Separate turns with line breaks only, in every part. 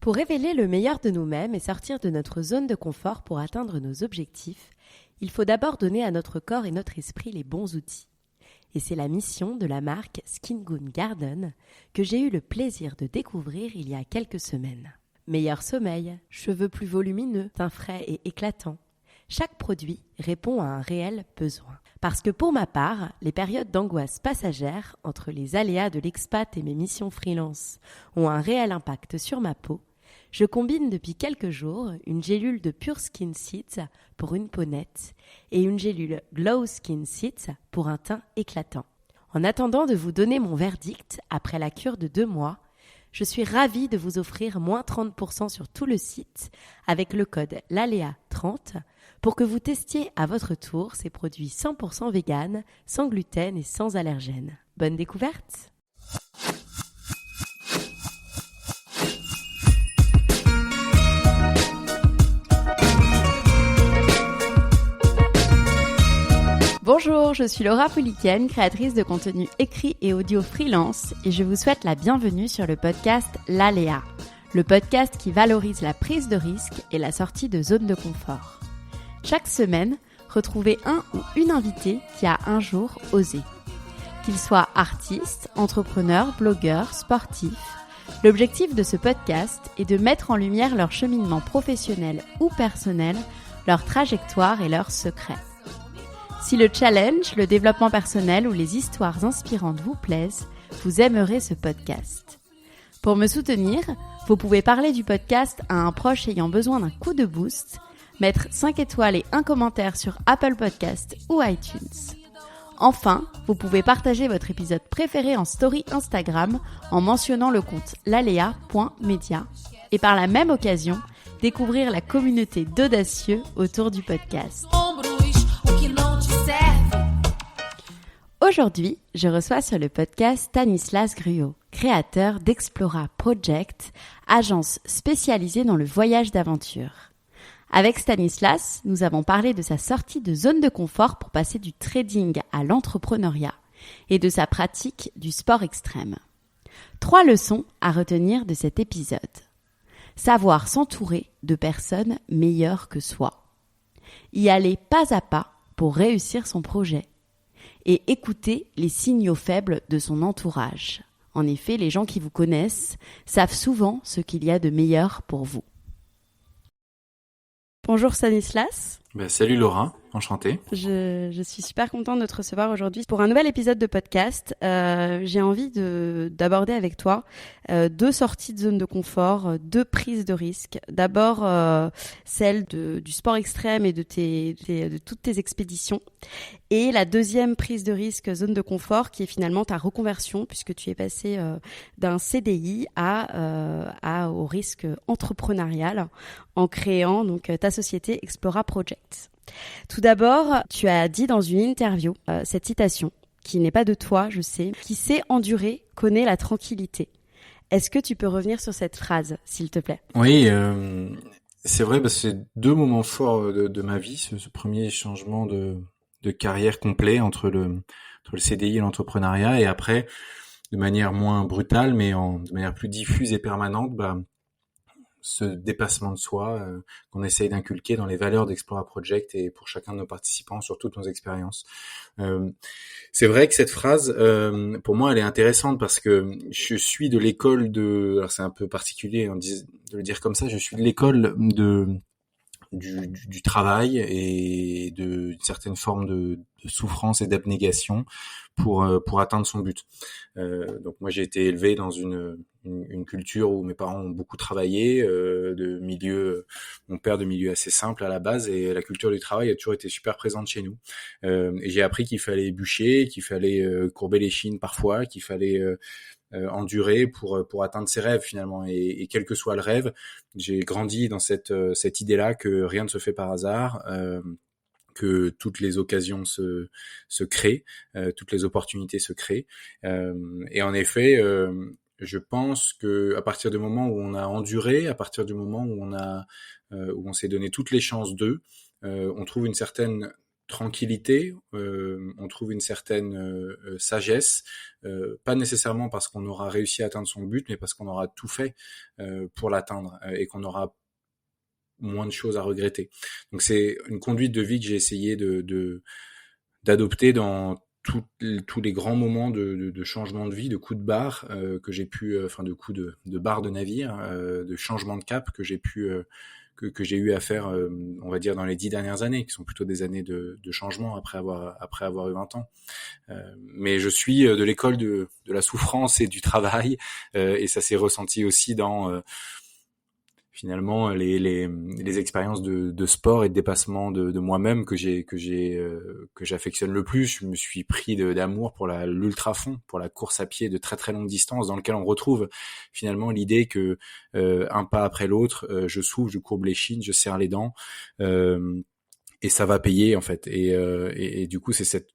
Pour révéler le meilleur de nous-mêmes et sortir de notre zone de confort pour atteindre nos objectifs, il faut d'abord donner à notre corps et notre esprit les bons outils. Et c'est la mission de la marque Skin Good Garden que j'ai eu le plaisir de découvrir il y a quelques semaines. Meilleur sommeil, cheveux plus volumineux, teint frais et éclatant. Chaque produit répond à un réel besoin. Parce que pour ma part, les périodes d'angoisse passagère entre les aléas de l'expat et mes missions freelance ont un réel impact sur ma peau, je combine depuis quelques jours une gélule de Pure Skin Seeds pour une peau nette et une gélule Glow Skin Seeds pour un teint éclatant. En attendant de vous donner mon verdict après la cure de 2 mois, je suis ravie de vous offrir moins 30% sur tout le site avec le code LALEA30 pour que vous testiez à votre tour ces produits 100% vegan, sans gluten et sans allergènes. Bonne découverte! Bonjour, je suis Laura Pouliken, créatrice de contenu écrit et audio freelance et je vous souhaite la bienvenue sur le podcast L'Aléa, le podcast qui valorise la prise de risque et la sortie de zone de confort. Chaque semaine, retrouvez un ou une invitée qui a un jour osé. Qu'il soit artiste, entrepreneur, blogueur, sportif, l'objectif de ce podcast est de mettre en lumière leur cheminement professionnel ou personnel, leur trajectoire et leurs secrets. Si le challenge, le développement personnel ou les histoires inspirantes vous plaisent, vous aimerez ce podcast. Pour me soutenir, vous pouvez parler du podcast à un proche ayant besoin d'un coup de boost, mettre 5 étoiles et un commentaire sur Apple Podcasts ou iTunes. Enfin, vous pouvez partager votre épisode préféré en story Instagram en mentionnant le compte lalea.media et par la même occasion, découvrir la communauté d'audacieux autour du podcast. Aujourd'hui, je reçois sur le podcast Stanislas Gruot, créateur d'Explora Project, agence spécialisée dans le voyage d'aventure. Avec Stanislas, nous avons parlé de sa sortie de zone de confort pour passer du trading à l'entrepreneuriat et de sa pratique du sport extrême. 3 leçons à retenir de cet épisode. Savoir s'entourer de personnes meilleures que soi. Y aller pas à pas pour réussir son projet. Et écouter les signaux faibles de son entourage. En effet, les gens qui vous connaissent savent souvent ce qu'il y a de meilleur pour vous. Bonjour Stanislas.
Salut Laura, enchanté.
Je suis super contente de te recevoir aujourd'hui pour un nouvel épisode de podcast. J'ai envie d'aborder avec toi 2 sorties de zone de confort, 2 prises de risque. D'abord, celle du sport extrême et de toutes tes expéditions. Et la deuxième prise de risque, zone de confort, qui est finalement ta reconversion, puisque tu es passé d'un CDI au risque entrepreneurial en créant donc ta société Explora Project. Tout d'abord, tu as dit dans une interview cette citation, qui n'est pas de toi, je sais, qui sait endurer, connaît la tranquillité. Est-ce que tu peux revenir sur cette phrase, s'il te plaît ?
Oui, c'est vrai, c'est 2 moments forts de ma vie, ce premier changement de carrière complet entre le CDI et l'entrepreneuriat, et après, de manière moins brutale, mais de manière plus diffuse et permanente, ce dépassement de soi qu'on essaye d'inculquer dans les valeurs d'Explora Project et pour chacun de nos participants sur toutes nos expériences. C'est vrai que cette phrase, pour moi, elle est intéressante parce que je suis de l'école alors c'est un peu particulier de le dire comme ça, je suis de l'école du travail et d'une certaine forme de souffrance et d'abnégation pour atteindre son but. Donc moi j'ai été élevé dans une culture où mes parents ont beaucoup travaillé, mon père de milieu assez simple à la base, et la culture du travail a toujours été super présente chez nous. Et j'ai appris qu'il fallait bûcher, qu'il fallait courber les chines parfois, qu'il fallait endurer pour atteindre ses rêves finalement, et quel que soit le rêve, j'ai grandi dans cette idée-là que rien ne se fait par hasard, que toutes les occasions se créent, toutes les opportunités se créent, et en effet, je pense que à partir du moment où on a enduré, à partir du moment où on s'est donné toutes les chances on trouve une certaine tranquillité, on trouve une certaine sagesse, pas nécessairement parce qu'on aura réussi à atteindre son but, mais parce qu'on aura tout fait pour l'atteindre et qu'on aura moins de choses à regretter. Donc c'est une conduite de vie que j'ai essayé d'adopter dans tous les grands moments de changement de vie, de coups de barre que j'ai pu, enfin de coups de barre de navire, de changement de cap que j'ai pu que j'ai eu à faire, on va dire dans les 10 dernières années, qui sont plutôt des années de changement après avoir eu 20 ans. Mais je suis de l'école de la souffrance et du travail, et ça s'est ressenti aussi dans finalement les expériences de sport et de dépassement de moi-même que j'affectionne le plus. Je me suis pris d'amour pour l'ultra fond, pour la course à pied de très très longue distance, dans lequel on retrouve finalement l'idée que un pas après l'autre, je souffle, je courbe les chines, je serre les dents. Et ça va payer en fait, et du coup c'est cette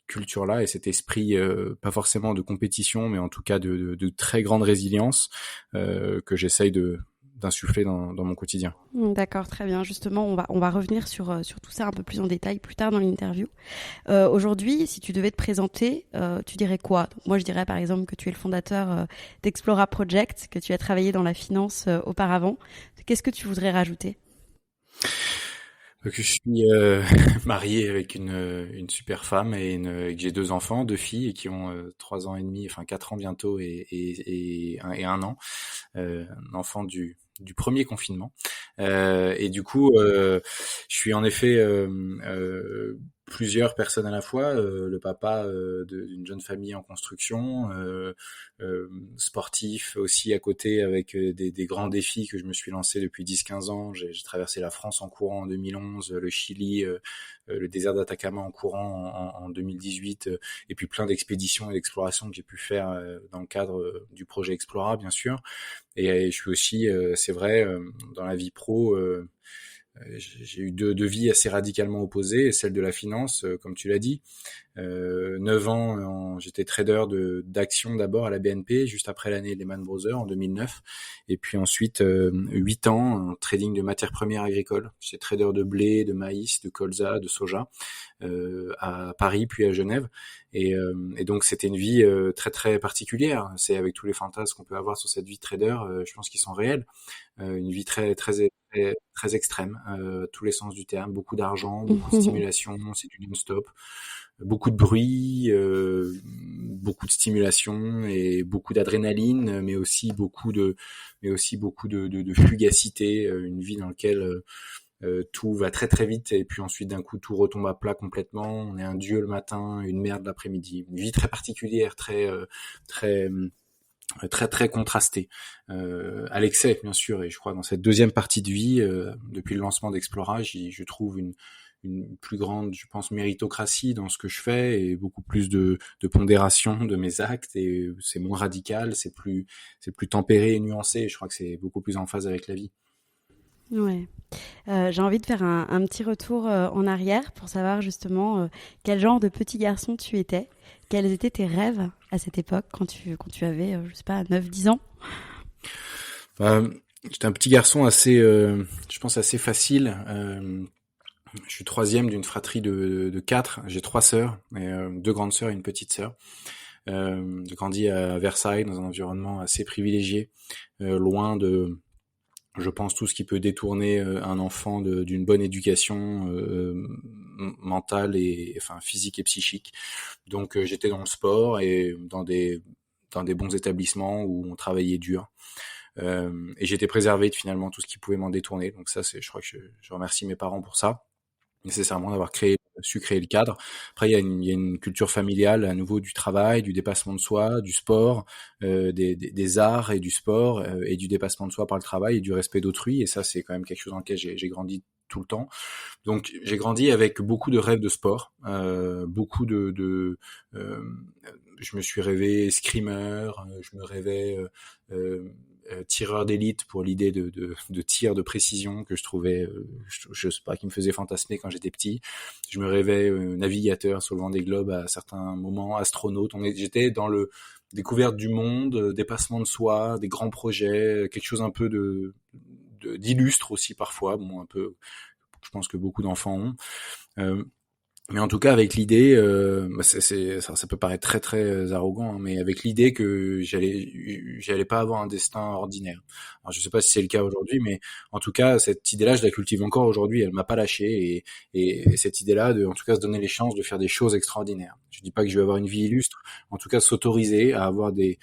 culture là et cet esprit pas forcément de compétition, mais en tout cas de très grande résilience que j'essaye d'insuffler dans mon quotidien.
D'accord, très bien. Justement, on va revenir sur tout ça un peu plus en détail plus tard dans l'interview. Aujourd'hui, si tu devais te présenter, tu dirais quoi? Donc, moi, je dirais par exemple que tu es le fondateur d'Explora Project, que tu as travaillé dans la finance auparavant. Qu'est-ce que tu voudrais rajouter?
Que je suis marié avec une super femme et que j'ai 2 enfants, 2 filles et qui ont 3 ans et demi, enfin 4 ans bientôt et 1 an. Un enfant du premier confinement. Et du coup, je suis en effet plusieurs personnes à la fois, le papa d'une jeune famille en construction, sportif aussi à côté avec des grands défis que je me suis lancé depuis 10-15 ans. J'ai traversé la France en courant en 2011, le Chili, le désert d'Atacama en courant en 2018, et puis plein d'expéditions et d'explorations que j'ai pu faire dans le cadre du projet Explora, bien sûr. Et je suis aussi, c'est vrai, dans la vie pro, j'ai eu deux vies assez radicalement opposées, celle de la finance, comme tu l'as dit. 9 ans, j'étais trader d'actions d'abord à la BNP, juste après l'année Lehman Brothers en 2009. Et puis ensuite, 8 ans en trading de matières premières agricoles. J'étais trader de blé, de maïs, de colza, de soja, à Paris puis à Genève. Et donc c'était une vie très très particulière. C'est avec tous les fantasmes qu'on peut avoir sur cette vie de trader, je pense qu'ils sont réels. Une vie très très très, très extrême, tous les sens du terme, beaucoup d'argent, beaucoup de stimulation, c'est du non-stop, beaucoup de bruit, beaucoup de stimulation et beaucoup d'adrénaline, mais aussi beaucoup de fugacité, une vie dans laquelle tout va très très vite et puis ensuite d'un coup tout retombe à plat complètement. On est un dieu le matin, une merde l'après-midi. Une vie très particulière, très très contrastée, à l'excès bien sûr. Et je crois dans cette deuxième partie de vie, depuis le lancement d'Explora, je trouve une plus grande, je pense, méritocratie dans ce que je fais et beaucoup plus de pondération de mes actes, et c'est moins radical, c'est plus tempéré et nuancé, et je crois que c'est beaucoup plus en phase avec la vie.
Ouais. J'ai envie de faire un petit retour en arrière pour savoir justement quel genre de petit garçon tu étais. Quels étaient tes rêves à cette époque quand tu avais, je sais pas, 9-10 ans?
J'étais un petit garçon assez, je pense assez facile. Je suis troisième d'une fratrie de 4. J'ai 3 sœurs, 2 grandes sœurs et une petite sœur. J'ai grandi à Versailles dans un environnement assez privilégié, loin de, je pense, tout ce qui peut détourner un enfant d'une bonne éducation mentale et enfin physique et psychique. Donc j'étais dans le sport et dans des bons établissements où on travaillait dur. Et j'étais préservé de finalement tout ce qui pouvait m'en détourner. Donc ça, je crois que je remercie mes parents pour ça, nécessairement d'avoir su créer le cadre. Après, il y a une culture familiale, à nouveau, du travail, du dépassement de soi, du sport, des arts et du sport, et du dépassement de soi par le travail et du respect d'autrui. Et ça, c'est quand même quelque chose dans lequel j'ai grandi tout le temps. Donc, j'ai grandi avec beaucoup de rêves de sport, beaucoup je me suis rêvé screamer, je me rêvais tireur d'élite pour l'idée de tir de précision que je trouvais, je sais pas, qui me faisait fantasmer quand j'étais petit. Je me rêvais navigateur sur le Vendée Globe à certains moments, astronaute. J'étais dans le découverte du monde, dépassement de soi, des grands projets, quelque chose un peu d'illustre aussi parfois, bon, un peu, je pense que beaucoup d'enfants ont. Mais en tout cas, avec l'idée, ça peut paraître très très arrogant, hein, mais avec l'idée que j'allais pas avoir un destin ordinaire. Alors, je sais pas si c'est le cas aujourd'hui, mais en tout cas, cette idée-là, je la cultive encore aujourd'hui. Elle m'a pas lâché, et cette idée-là, de, en tout cas, se donner les chances de faire des choses extraordinaires. Je dis pas que je vais avoir une vie illustre, en tout cas, s'autoriser à avoir des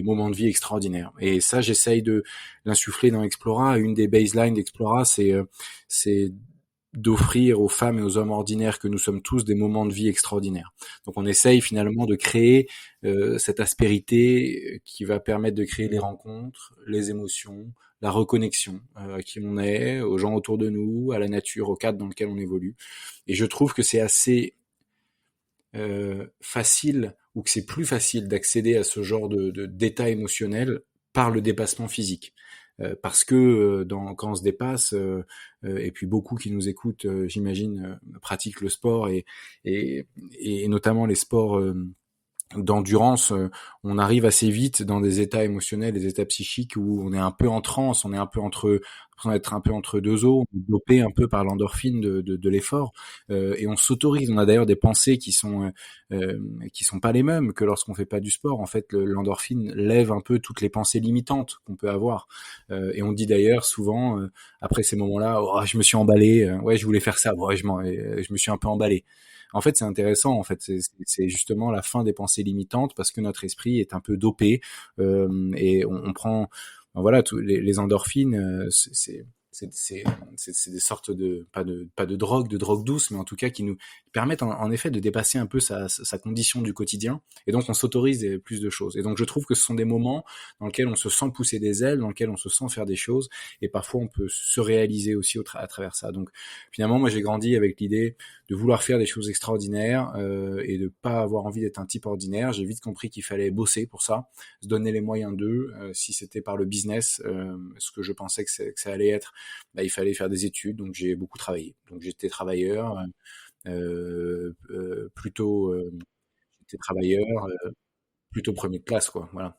moments de vie extraordinaires. Et ça, j'essaye de l'insuffler dans Explora. Une des baselines d'Explora, c'est d'offrir aux femmes et aux hommes ordinaires que nous sommes tous des moments de vie extraordinaires. Donc on essaye finalement de créer cette aspérité qui va permettre de créer les rencontres, les émotions, la reconnexion à qui on est, aux gens autour de nous, à la nature, au cadre dans lequel on évolue. Et je trouve que c'est assez facile, ou que c'est plus facile d'accéder à ce genre d'état émotionnel par le dépassement physique. Parce que quand on se dépasse, et puis beaucoup qui nous écoutent, j'imagine, pratiquent le sport, et notamment les sports d'endurance, on arrive assez vite dans des états émotionnels, des états psychiques où on est un peu en transe, on est un peu être un peu entre deux eaux, on est dopé un peu par l'endorphine de l'effort, et on s'autorise. On a d'ailleurs des pensées qui sont pas les mêmes que lorsqu'on fait pas du sport. En fait, l'endorphine lève un peu toutes les pensées limitantes qu'on peut avoir, et on dit d'ailleurs souvent après ces moments-là, oh, je me suis emballé, ouais, je voulais faire ça, ouais, je me suis un peu emballé. En fait, c'est intéressant. En fait, c'est justement la fin des pensées limitantes, parce que notre esprit est un peu dopé, et on prend, ben voilà, les endorphines. C'est des sortes de pas de drogue douce, mais en tout cas qui nous permettent en effet de dépasser un peu sa condition du quotidien, et donc on s'autorise plus de choses. Et donc je trouve que ce sont des moments dans lesquels on se sent pousser des ailes, dans lesquels on se sent faire des choses, et parfois on peut se réaliser aussi à travers ça. Donc finalement, moi j'ai grandi avec l'idée de vouloir faire des choses extraordinaires, et de pas avoir envie d'être un type ordinaire. J'ai vite compris qu'il fallait bosser pour ça, se donner les moyens d'eux. Si c'était par le business, ce que je pensais que ça allait être, bah, il fallait faire des études, donc j'ai beaucoup travaillé. Donc plutôt j'étais travailleur, plutôt premier de classe, quoi. Voilà.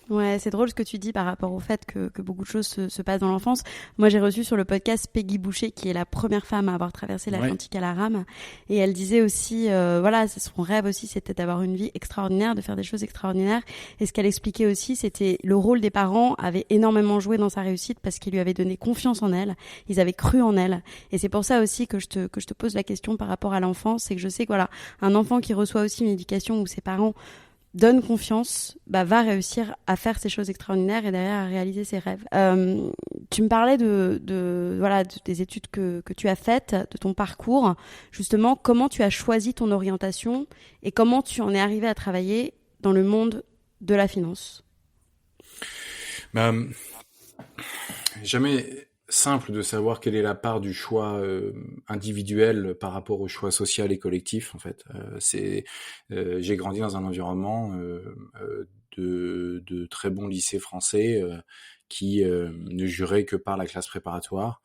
Ouais, c'est drôle ce que tu dis par rapport au fait que beaucoup de choses se passent dans l'enfance. Moi, j'ai reçu sur le podcast Peggy Boucher, qui est la première femme à avoir traversé
Ouais.
l'Atlantique à la rame. Et elle disait aussi, voilà, son rêve aussi, c'était d'avoir une vie extraordinaire, de faire des choses extraordinaires. Et ce qu'elle expliquait aussi, c'était le rôle des parents avait énormément joué dans sa réussite, parce qu'ils lui avaient donné confiance en elle. Ils avaient cru en elle. Et c'est pour ça aussi que je te pose la question par rapport à l'enfance. C'est que je sais que voilà, un enfant qui reçoit aussi une éducation où ses parents donne confiance, bah, va réussir à faire ces choses extraordinaires et derrière à réaliser ses rêves. Tu me parlais des études que tu as faites, de ton parcours. Justement, comment tu as choisi ton orientation et comment tu en es arrivé à travailler dans le monde de la finance?
Bah, jamais simple de savoir quelle est la part du choix individuel par rapport au choix social et collectif. En fait, j'ai grandi dans un environnement de très bons lycées français qui ne juraient que par la classe préparatoire,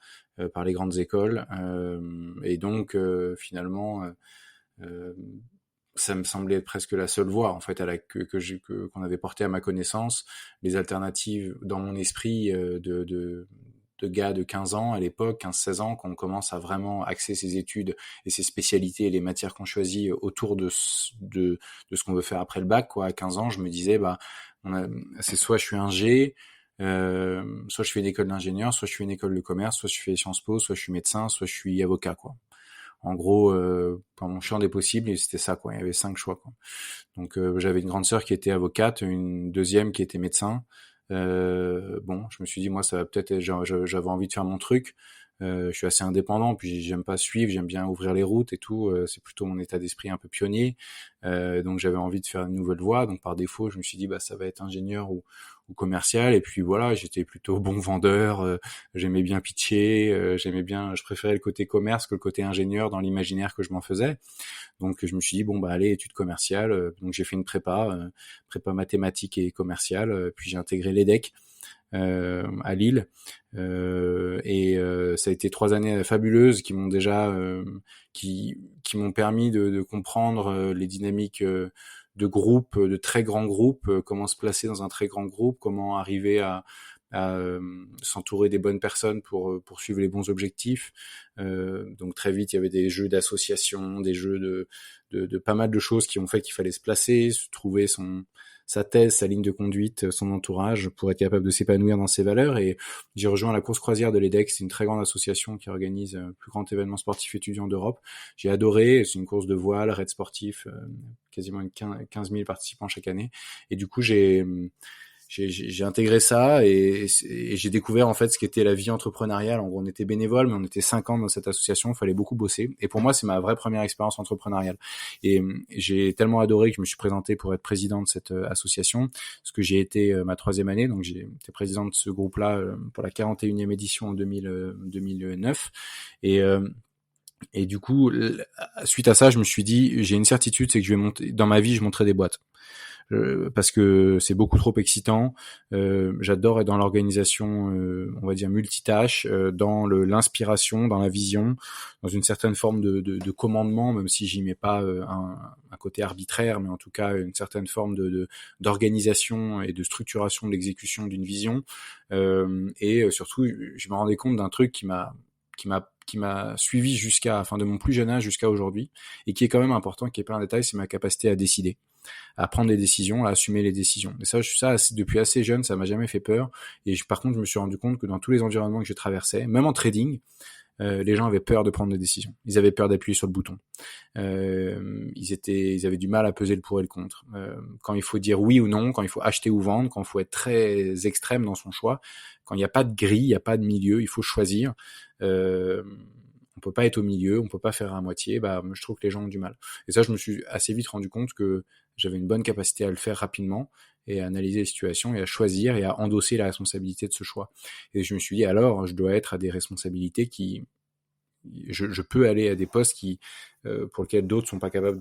par les grandes écoles, et donc finalement, euh, ça me semblait être presque la seule voie en fait qu'on avait portée à ma connaissance. Les alternatives dans mon esprit de gars de 15 ans à l'époque, 15-16 ans, quand on commence à vraiment axer ses études et ses spécialités et les matières qu'on choisit autour de ce qu'on veut faire après le bac, quoi. À 15 ans, je me disais, bah, c'est soit je suis ingé, soit je fais une école d'ingénieur, soit je fais une école de commerce, soit je fais Sciences Po, soit je suis médecin, soit je suis avocat, quoi. En gros, dans mon champ des possibles, c'était ça, quoi. Il y avait 5 choix, quoi. Donc, j'avais une grande sœur qui était avocate, une deuxième qui était médecin. Bon, je me suis dit, moi, ça va peut-être, j'avais envie de faire mon truc. Je suis assez indépendant, puis j'aime pas suivre, j'aime bien ouvrir les routes et tout. C'est plutôt mon état d'esprit un peu pionnier. Donc j'avais envie de faire une nouvelle voie. Donc par défaut, je me suis dit, bah ça va être ingénieur ou commercial. Et puis voilà, j'étais plutôt bon vendeur. J'aimais bien pitcher. Je préférais le côté commerce que le côté ingénieur dans l'imaginaire que je m'en faisais. Donc je me suis dit, bon bah allez, études commerciales. Donc j'ai fait une prépa mathématiques et commerciale. Puis j'ai intégré l'EDEC à Lille, et ça a été 3 années fabuleuses qui m'ont déjà qui m'ont permis de comprendre les dynamiques de groupe, de très grands groupes, comment se placer dans un très grand groupe, comment arriver à s'entourer des bonnes personnes pour poursuivre les bons objectifs. Donc très vite, il y avait des jeux d'association, des jeux de pas mal de choses qui ont fait qu'il fallait se placer, trouver sa thèse, sa ligne de conduite, son entourage pour être capable de s'épanouir dans ses valeurs. Et j'ai rejoint la course croisière de l'EDEC, c'est une très grande association qui organise le plus grand événement sportif étudiant d'Europe. J'ai adoré, c'est une course de voile, raid sportif, quasiment 15 000 participants chaque année. Et du coup, j'ai intégré ça et j'ai découvert en fait ce qu'était la vie entrepreneuriale. En gros, on était bénévole, mais on était 5 ans dans cette association, il fallait beaucoup bosser. Et pour moi, c'est ma vraie première expérience entrepreneuriale. Et j'ai tellement adoré que je me suis présenté pour être président de cette association, parce que j'ai été ma 3e année, donc j'ai été président de ce groupe-là pour la 41e édition en 2009. Et du coup, suite à ça, je me suis dit, j'ai une certitude, c'est que je vais monter dans ma vie, je monterai des boîtes. Parce que c'est beaucoup trop excitant. J'adore être dans l'organisation, on va dire multitâche, dans l'inspiration, dans la vision, dans une certaine forme de commandement, même si j'y mets pas un côté arbitraire, mais en tout cas une certaine forme d'organisation et de structuration de l'exécution d'une vision. Et surtout, je me rendais compte d'un truc qui m'a suivi de mon plus jeune âge jusqu'à aujourd'hui, et qui est quand même important, qui est pas un détail, c'est ma capacité à décider, à prendre des décisions, à assumer les décisions. Et ça, depuis assez jeune, ça m'a jamais fait peur. Et par contre, je me suis rendu compte que dans tous les environnements que je traversais, même en trading, les gens avaient peur de prendre des décisions. Ils avaient peur d'appuyer sur le bouton. Ils avaient du mal à peser le pour et le contre. Quand il faut dire oui ou non, quand il faut acheter ou vendre, quand il faut être très extrême dans son choix, quand il n'y a pas de grille, il n'y a pas de milieu, il faut choisir. On peut pas être au milieu, on peut pas faire à moitié. Je trouve que les gens ont du mal. Et ça, je me suis assez vite rendu compte que j'avais une bonne capacité à le faire rapidement et à analyser les situations et à choisir et à endosser la responsabilité de ce choix. Et je me suis dit, alors, je dois être à des responsabilités je peux aller à des postes pour lesquels d'autres sont pas capables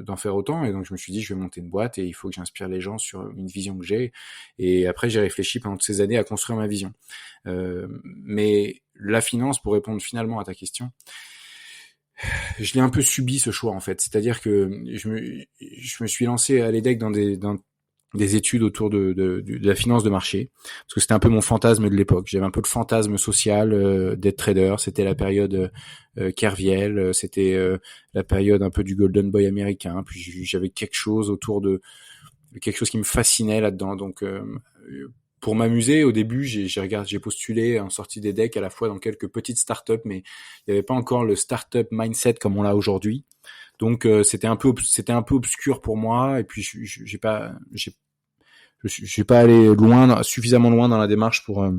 d'en faire autant. Et donc, je me suis dit, je vais monter une boîte et il faut que j'inspire les gens sur une vision que j'ai. Et après, j'ai réfléchi pendant toutes ces années à construire ma vision. Mais la finance, pour répondre finalement à ta question, je l'ai un peu subi, ce choix, en fait. C'est-à-dire que je me suis lancé à l'EDEC dans des études autour de la finance de marché, parce que c'était un peu mon fantasme de l'époque. J'avais un peu de fantasme social d'être trader. C'était la période Kerviel, c'était la période un peu du Golden Boy américain. Puis j'avais quelque chose quelque chose qui me fascinait là-dedans. Donc pour m'amuser, au début, j'ai postulé en sortie des decks à la fois dans quelques petites startups, mais il n'y avait pas encore le startup mindset comme on l'a aujourd'hui. Donc c'était un peu obscur pour moi. Et puis je suis pas allé suffisamment loin dans la démarche pour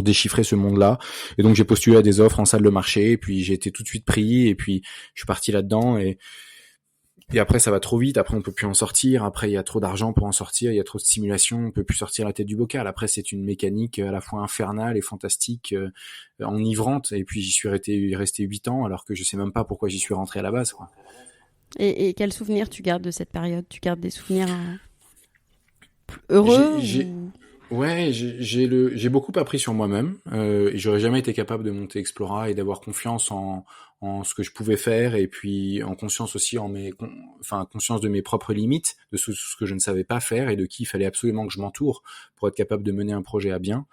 déchiffrer ce monde-là. Et donc j'ai postulé à des offres en salle de marché. Et puis j'ai été tout de suite pris. Et puis je suis parti là-dedans. Et après, ça va trop vite. Après, on peut plus en sortir. Après, il y a trop d'argent pour en sortir. Il y a trop de stimulation. On peut plus sortir la tête du bocal. Après, c'est une mécanique à la fois infernale et fantastique, enivrante. Et puis, j'y suis resté 8 ans, alors que je sais même pas pourquoi j'y suis rentré à la base, quoi.
Et quels souvenirs tu gardes de cette période? Tu gardes des souvenirs heureux?
Ouais, j'ai beaucoup appris sur moi-même. Et j'aurais jamais été capable de monter Explora et d'avoir confiance en ce que je pouvais faire, et puis en conscience aussi conscience de mes propres limites, de ce que je ne savais pas faire et de qui il fallait absolument que je m'entoure pour être capable de mener un projet à bien.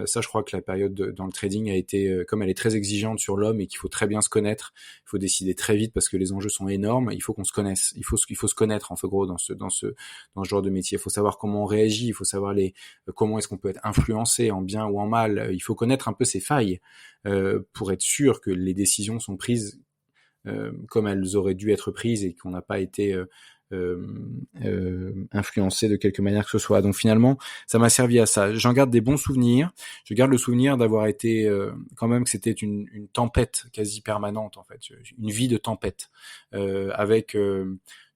Ça, je crois que la période dans le trading a été, comme elle est très exigeante sur l'homme et qu'il faut très bien se connaître, il faut décider très vite parce que les enjeux sont énormes. Il faut qu'on se connaisse, il faut se connaître en fait, gros, dans ce genre de métier. Il faut savoir comment on réagit, il faut savoir comment est-ce qu'on peut être influencé en bien ou en mal. Il faut connaître un peu ses failles pour être sûr que les décisions sont prises comme elles auraient dû être prises et qu'on n'a pas été influencé de quelque manière que ce soit. Donc finalement, ça m'a servi à ça. J'en garde des bons souvenirs. Je garde le souvenir d'avoir été quand même, que c'était une tempête quasi permanente, en fait, une vie de tempête, avec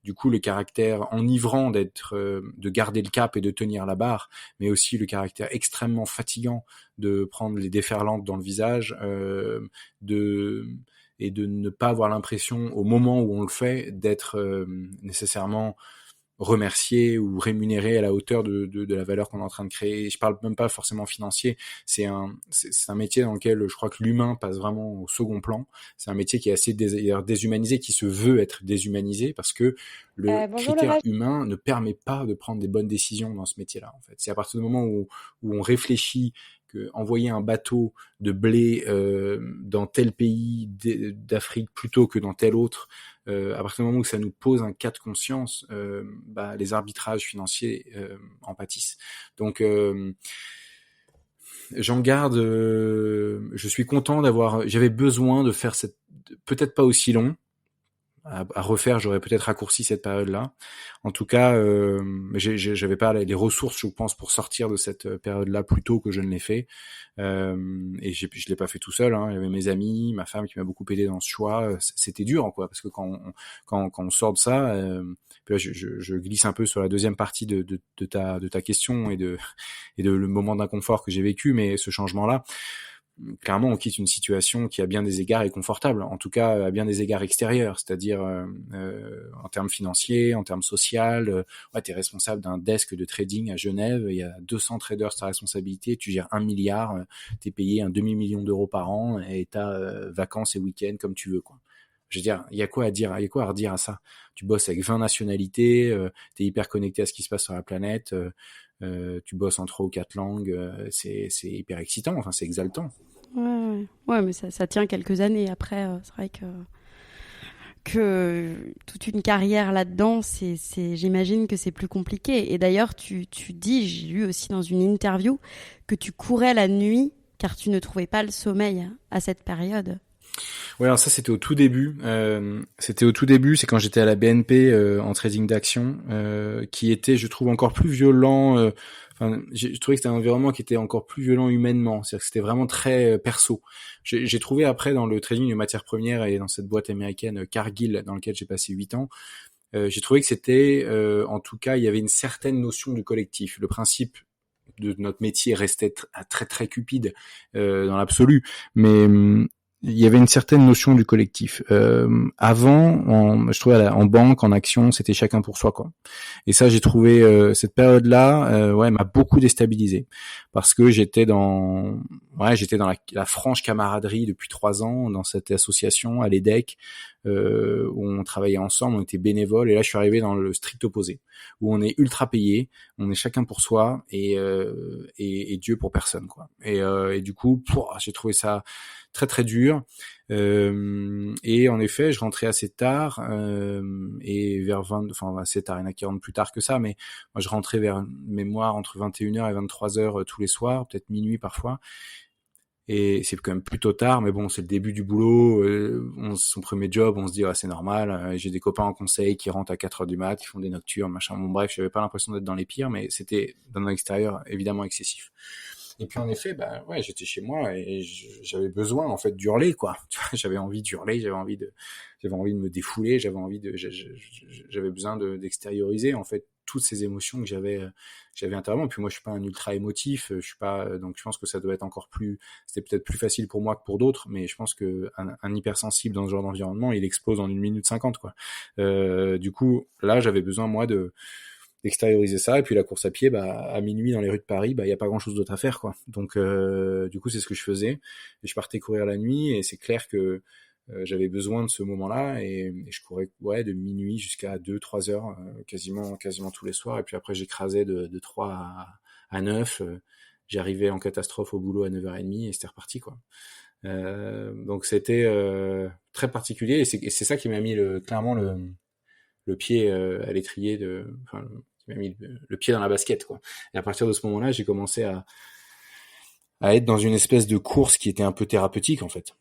du coup le caractère enivrant de garder le cap et de tenir la barre, mais aussi le caractère extrêmement fatigant de prendre les déferlantes dans le visage, et de ne pas avoir l'impression au moment où on le fait d'être nécessairement remercié ou rémunéré à la hauteur de la valeur qu'on est en train de créer. Je parle même pas forcément financier. C'est un métier dans lequel je crois que l'humain passe vraiment au second plan. C'est un métier qui est assez déshumanisé, qui se veut être déshumanisé parce que le
Bonjour
critère
Laura.
humain ne permet pas de prendre des bonnes décisions dans ce métier-là, en fait. C'est à partir du moment où on réfléchit que envoyer un bateau de blé dans tel pays d'Afrique plutôt que dans tel autre, à partir du moment où ça nous pose un cas de conscience, les arbitrages financiers en pâtissent. Donc j'en garde. Je suis content j'avais besoin de faire peut-être pas aussi long. À refaire, j'aurais peut-être raccourci cette période-là. En tout cas, j'avais pas les ressources, je pense, pour sortir de cette période-là plus tôt que je ne l'ai fait. Et je l'ai pas fait tout seul. Hein. Il y avait mes amis, ma femme qui m'a beaucoup aidé dans ce choix. C'était dur, quoi, parce que quand on sort de ça, puis là, je glisse un peu sur la deuxième partie de ta question et de le moment d'inconfort que j'ai vécu, mais ce changement-là. Clairement, on quitte une situation qui, à bien des égards, est confortable. En tout cas, à bien des égards extérieurs, c'est-à-dire en termes financiers, en termes social. T'es responsable d'un desk de trading à Genève. Il y a 200 traders sur ta responsabilité. Tu gères 1 milliard. T'es payé un demi-million d'euros par an et t'as vacances et week-ends comme tu veux, quoi. Je veux dire, il y a quoi à dire, il y a quoi à redire à ça? Tu bosses avec 20 nationalités. T'es hyper connecté à ce qui se passe sur la planète. Tu bosses en 3 ou 4 langues. C'est hyper excitant. Enfin, c'est exaltant.
Ouais, mais ça tient quelques années. Après, c'est vrai que toute une carrière là-dedans, j'imagine que c'est plus compliqué. Et d'ailleurs, tu dis, j'ai lu aussi dans une interview, que tu courais la nuit car tu ne trouvais pas le sommeil à cette période.
Ouais, alors ça c'était au tout début. C'est quand j'étais à la BNP en trading d'action, qui était, je trouve, encore plus violent. Je trouvais que c'était un environnement qui était encore plus violent humainement. C'est-à-dire que c'était vraiment très perso. J'ai trouvé après dans le trading de matières premières et dans cette boîte américaine Cargill dans laquelle j'ai passé 8 ans, j'ai trouvé que c'était, en tout cas, il y avait une certaine notion du collectif. Le principe de notre métier restait très très cupide dans l'absolu, mais il y avait une certaine notion du collectif. Avant, je trouvais en banque, en action, c'était chacun pour soi, quoi. Et ça, j'ai trouvé cette période-là, m'a beaucoup déstabilisé parce que j'étais dans la franche camaraderie depuis 3 ans dans cette association à l'EDEC où on travaillait ensemble, on était bénévoles. Et là, je suis arrivé dans le strict opposé, où on est ultra payé, on est chacun pour soi et Dieu pour personne, quoi. Et du coup, j'ai trouvé ça très très dur. Et en effet, je rentrais assez tard et vers 20, enfin assez tard, il y en a qui rentrent plus tard que ça, mais moi je rentrais vers mémoire entre 21h et 23h tous les soirs, peut-être minuit parfois. Et c'est quand même plutôt tard, mais bon, c'est le début du boulot. Son premier job, on se dit c'est normal. J'ai des copains en conseil qui rentrent à 4h du mat, qui font des nocturnes, machin. Bon bref, j'avais pas l'impression d'être dans les pires, mais c'était dans l'extérieur évidemment excessif. Et puis en effet, j'étais chez moi et j'avais besoin en fait d'hurler, quoi. Tu vois, j'avais envie d'hurler, j'avais envie de me défouler, j'avais besoin d'extérioriser en fait toutes ces émotions que j'avais intérieurement. Puis moi, je suis pas un ultra émotif, je suis pas, donc je pense que ça doit être c'était peut-être plus facile pour moi que pour d'autres, mais je pense que un hypersensible dans ce genre d'environnement, il explose en 1 minute 50, quoi. Du coup, là, j'avais besoin moi d'extérioriser ça. Et puis la course à pied, à minuit dans les rues de Paris, il y a pas grand chose d'autre à faire, quoi. Donc du coup, c'est ce que je faisais. Et je partais courir la nuit et c'est clair que j'avais besoin de ce moment-là et je courais de minuit jusqu'à 2-3 heures quasiment tous les soirs. Et puis après, j'écrasais de 3 à 9. J'arrivais en catastrophe au boulot à 9h30 et c'était reparti, quoi. Donc c'était très particulier et c'est ça qui m'a mis clairement le pied à l'étrier qui m'a mis le pied dans la basket, quoi. Et à partir de ce moment-là, j'ai commencé à être dans une espèce de course qui était un peu thérapeutique, en fait.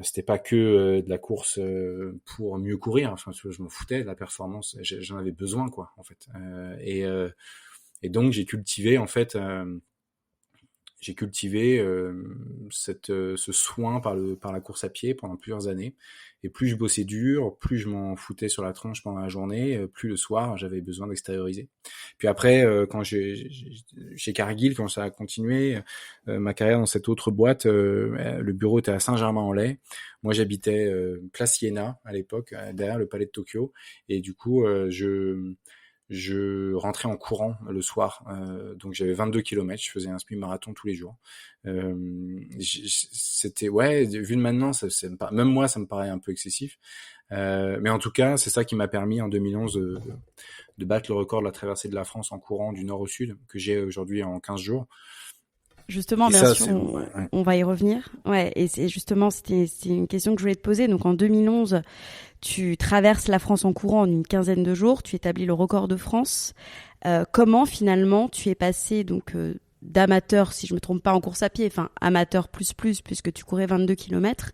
C'était pas que de la course pour mieux courir. Enfin, je m'en foutais de la performance. J'en avais besoin, quoi, en fait. Et donc j'ai cultivé, en fait, ce soin par la course à pied pendant plusieurs années. Et plus je bossais dur, plus je m'en foutais sur la tronche pendant la journée, plus le soir j'avais besoin d'extérioriser. Puis après, quand chez Cargill, quand ça a continué, ma carrière dans cette autre boîte, le bureau était à Saint-Germain-en-Laye. Moi, j'habitais Place Iéna à l'époque, derrière le palais de Tokyo. Et du coup, je rentrais en courant le soir. Donc j'avais 22 kilomètres, je faisais un semi-marathon tous les jours. C'était, ouais, vu de maintenant, même moi, ça me paraît un peu excessif. Mais en tout cas, c'est ça qui m'a permis en 2011 de battre le record de la traversée de la France en courant du nord au sud, que j'ai aujourd'hui en 15 jours.
Justement,
Et
bien
ça,
sûr, on va y revenir. Ouais, et c'était une question que je voulais te poser. Donc en 2011, tu traverses la France en courant en une quinzaine de jours, tu établis le record de France. Comment finalement tu es passé donc d'amateur, si je me trompe pas, en course à pied, enfin amateur plus puisque tu courais 22 kilomètres,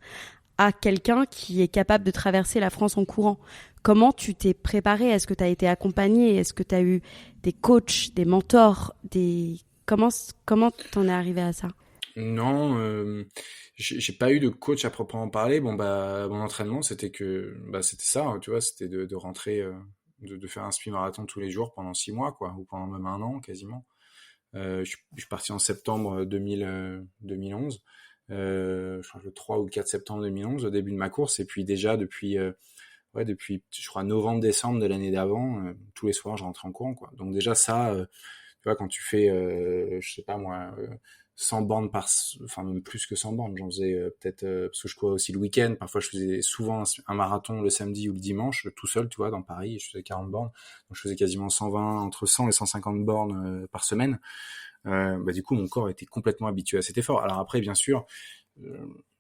à quelqu'un qui est capable de traverser la France en courant? Comment tu t'es préparé? Est-ce que tu as été accompagné? Est-ce que tu as eu des coachs, des mentors, Comment t'en es arrivé à ça?
Non, j'ai pas eu de coach à proprement parler. Bon bah mon entraînement c'était c'était ça, hein, tu vois, c'était de rentrer, de faire un semi-marathon tous les jours pendant 6 mois quoi, ou pendant même un an quasiment. Je suis parti en septembre 2011, je crois le 3 ou le 4 septembre 2011 au début de ma course, et puis déjà depuis je crois novembre-décembre de l'année d'avant, tous les soirs je rentrais en courant quoi. Donc déjà ça, tu vois, quand tu fais, je sais pas moi, 100 bornes enfin même plus que 100 bornes, j'en faisais peut-être, parce que je courais aussi le week-end, parfois je faisais souvent un marathon le samedi ou le dimanche, tout seul, tu vois, dans Paris, je faisais 40 bornes, donc je faisais quasiment 120, entre 100 et 150 bornes par semaine. Du coup, mon corps était complètement habitué à cet effort. Alors après, bien sûr,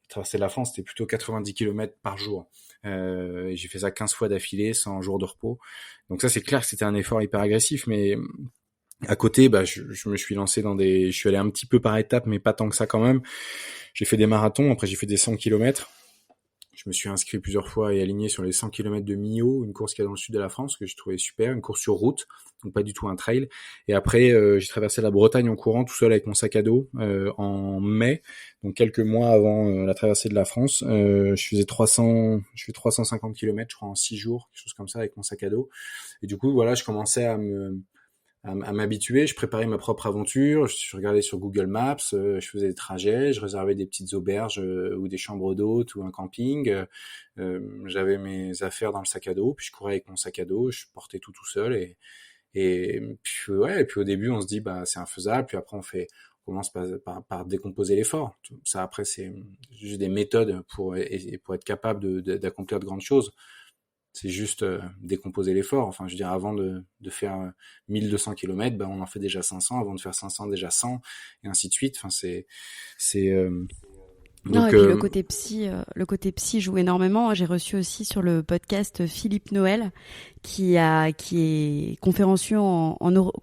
traverser la France, c'était plutôt 90 kilomètres par jour. Et j'ai fait ça 15 fois d'affilée, sans jour de repos. Donc ça, c'est clair que c'était un effort hyper agressif, mais à côté, je me suis lancé je suis allé un petit peu par étapes, mais pas tant que ça quand même. J'ai fait des marathons, après j'ai fait des 100 kilomètres. Je me suis inscrit plusieurs fois et aligné sur les 100 kilomètres de Millau, une course qu'il y a dans le sud de la France, que j'ai trouvé super, une course sur route, donc pas du tout un trail. Et après, j'ai traversé la Bretagne en courant, tout seul avec mon sac à dos, en mai, donc quelques mois avant la traversée de la France. Je fais 350 kilomètres, je crois, en 6 jours, quelque chose comme ça, avec mon sac à dos. Et du coup, voilà, je commençais à m'habituer, je préparais ma propre aventure, je regardais sur Google Maps, je faisais des trajets, je réservais des petites auberges ou des chambres d'hôtes ou un camping, j'avais mes affaires dans le sac à dos, puis je courais avec mon sac à dos, je portais tout seul et puis ouais, et puis au début on se dit c'est infaisable, puis après on commence par décomposer l'effort. Ça après c'est juste des méthodes pour être capable d'accomplir de grandes choses. C'est juste décomposer l'effort. Enfin, je veux dire, avant de faire 1200 km, on en fait déjà 500. Avant de faire 500, déjà 100, et ainsi de suite. Enfin,
non, et puis le côté psy joue énormément. J'ai reçu aussi sur le podcast Philippe Noël, qui est conférencier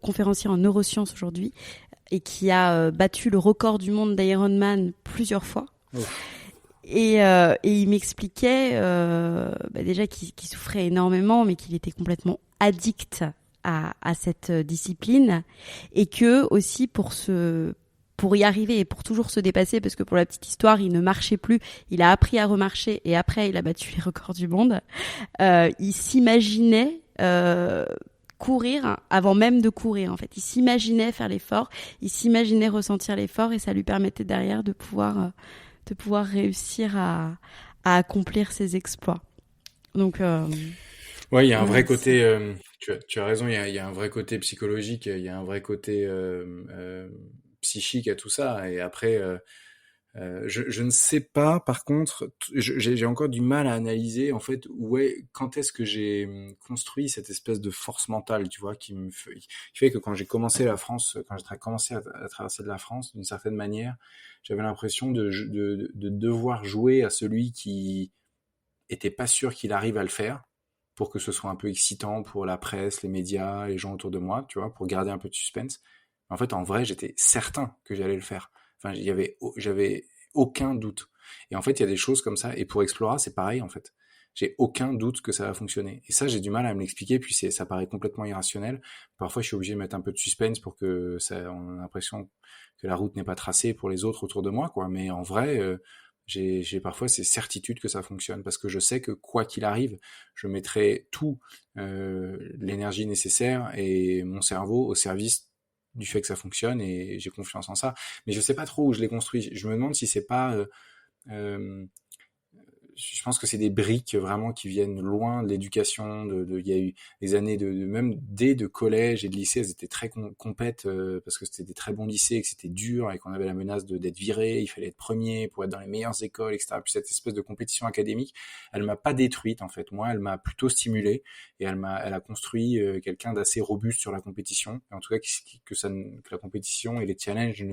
conférencier en neurosciences aujourd'hui, et qui a battu le record du monde d'Ironman plusieurs fois. Ouf. Et il m'expliquait déjà qu'il souffrait énormément, mais qu'il était complètement addict à cette discipline, et que aussi pour y arriver et pour toujours se dépasser, parce que pour la petite histoire, il ne marchait plus, il a appris à remarcher, et après il a battu les records du monde. Il s'imaginait courir avant même de courir, en fait. Il s'imaginait faire l'effort, il s'imaginait ressentir l'effort, et ça lui permettait derrière de pouvoir réussir à accomplir ses exploits. Donc,
ouais, il y a un vrai côté. Tu as raison. Il y a un vrai côté psychologique. Il y a un vrai côté psychique à tout ça. Et après, je ne sais pas. Par contre, j'ai encore du mal à analyser en fait quand est-ce que j'ai construit cette espèce de force mentale, tu vois, qui fait que quand j'ai commencé la France, quand j'ai commencé à traverser de la France, d'une certaine manière, j'avais l'impression de devoir jouer à celui qui était pas sûr qu'il arrive à le faire, pour que ce soit un peu excitant pour la presse, les médias, les gens autour de moi, tu vois, pour garder un peu de suspense. En fait, en vrai, j'étais certain que j'allais le faire. Enfin, j'avais aucun doute. Et en fait, il y a des choses comme ça. Et pour Explora, c'est pareil, en fait. J'ai aucun doute que ça va fonctionner. Et ça, j'ai du mal à me l'expliquer, puis ça paraît complètement irrationnel. Parfois, je suis obligé de mettre un peu de suspense pour que on a l'impression que la route n'est pas tracée pour les autres autour de moi, quoi. Mais en vrai, j'ai parfois ces certitudes que ça fonctionne, parce que je sais que quoi qu'il arrive, je mettrai tout l'énergie nécessaire et mon cerveau au service du fait que ça fonctionne, et j'ai confiance en ça. Mais je sais pas trop où je l'ai construit. Je me demande si c'est pas je pense que c'est des briques vraiment qui viennent loin de l'éducation. Il y a eu des années même dès de collège et de lycée, elles étaient très compètes parce que c'était des très bons lycées, et que c'était dur et qu'on avait la menace d'être viré. Il fallait être premier pour être dans les meilleures écoles, etc. Puis cette espèce de compétition académique, elle m'a pas détruite en fait. Moi, elle m'a plutôt stimulé et elle a construit quelqu'un d'assez robuste sur la compétition. Et en tout cas, que la compétition et les challenges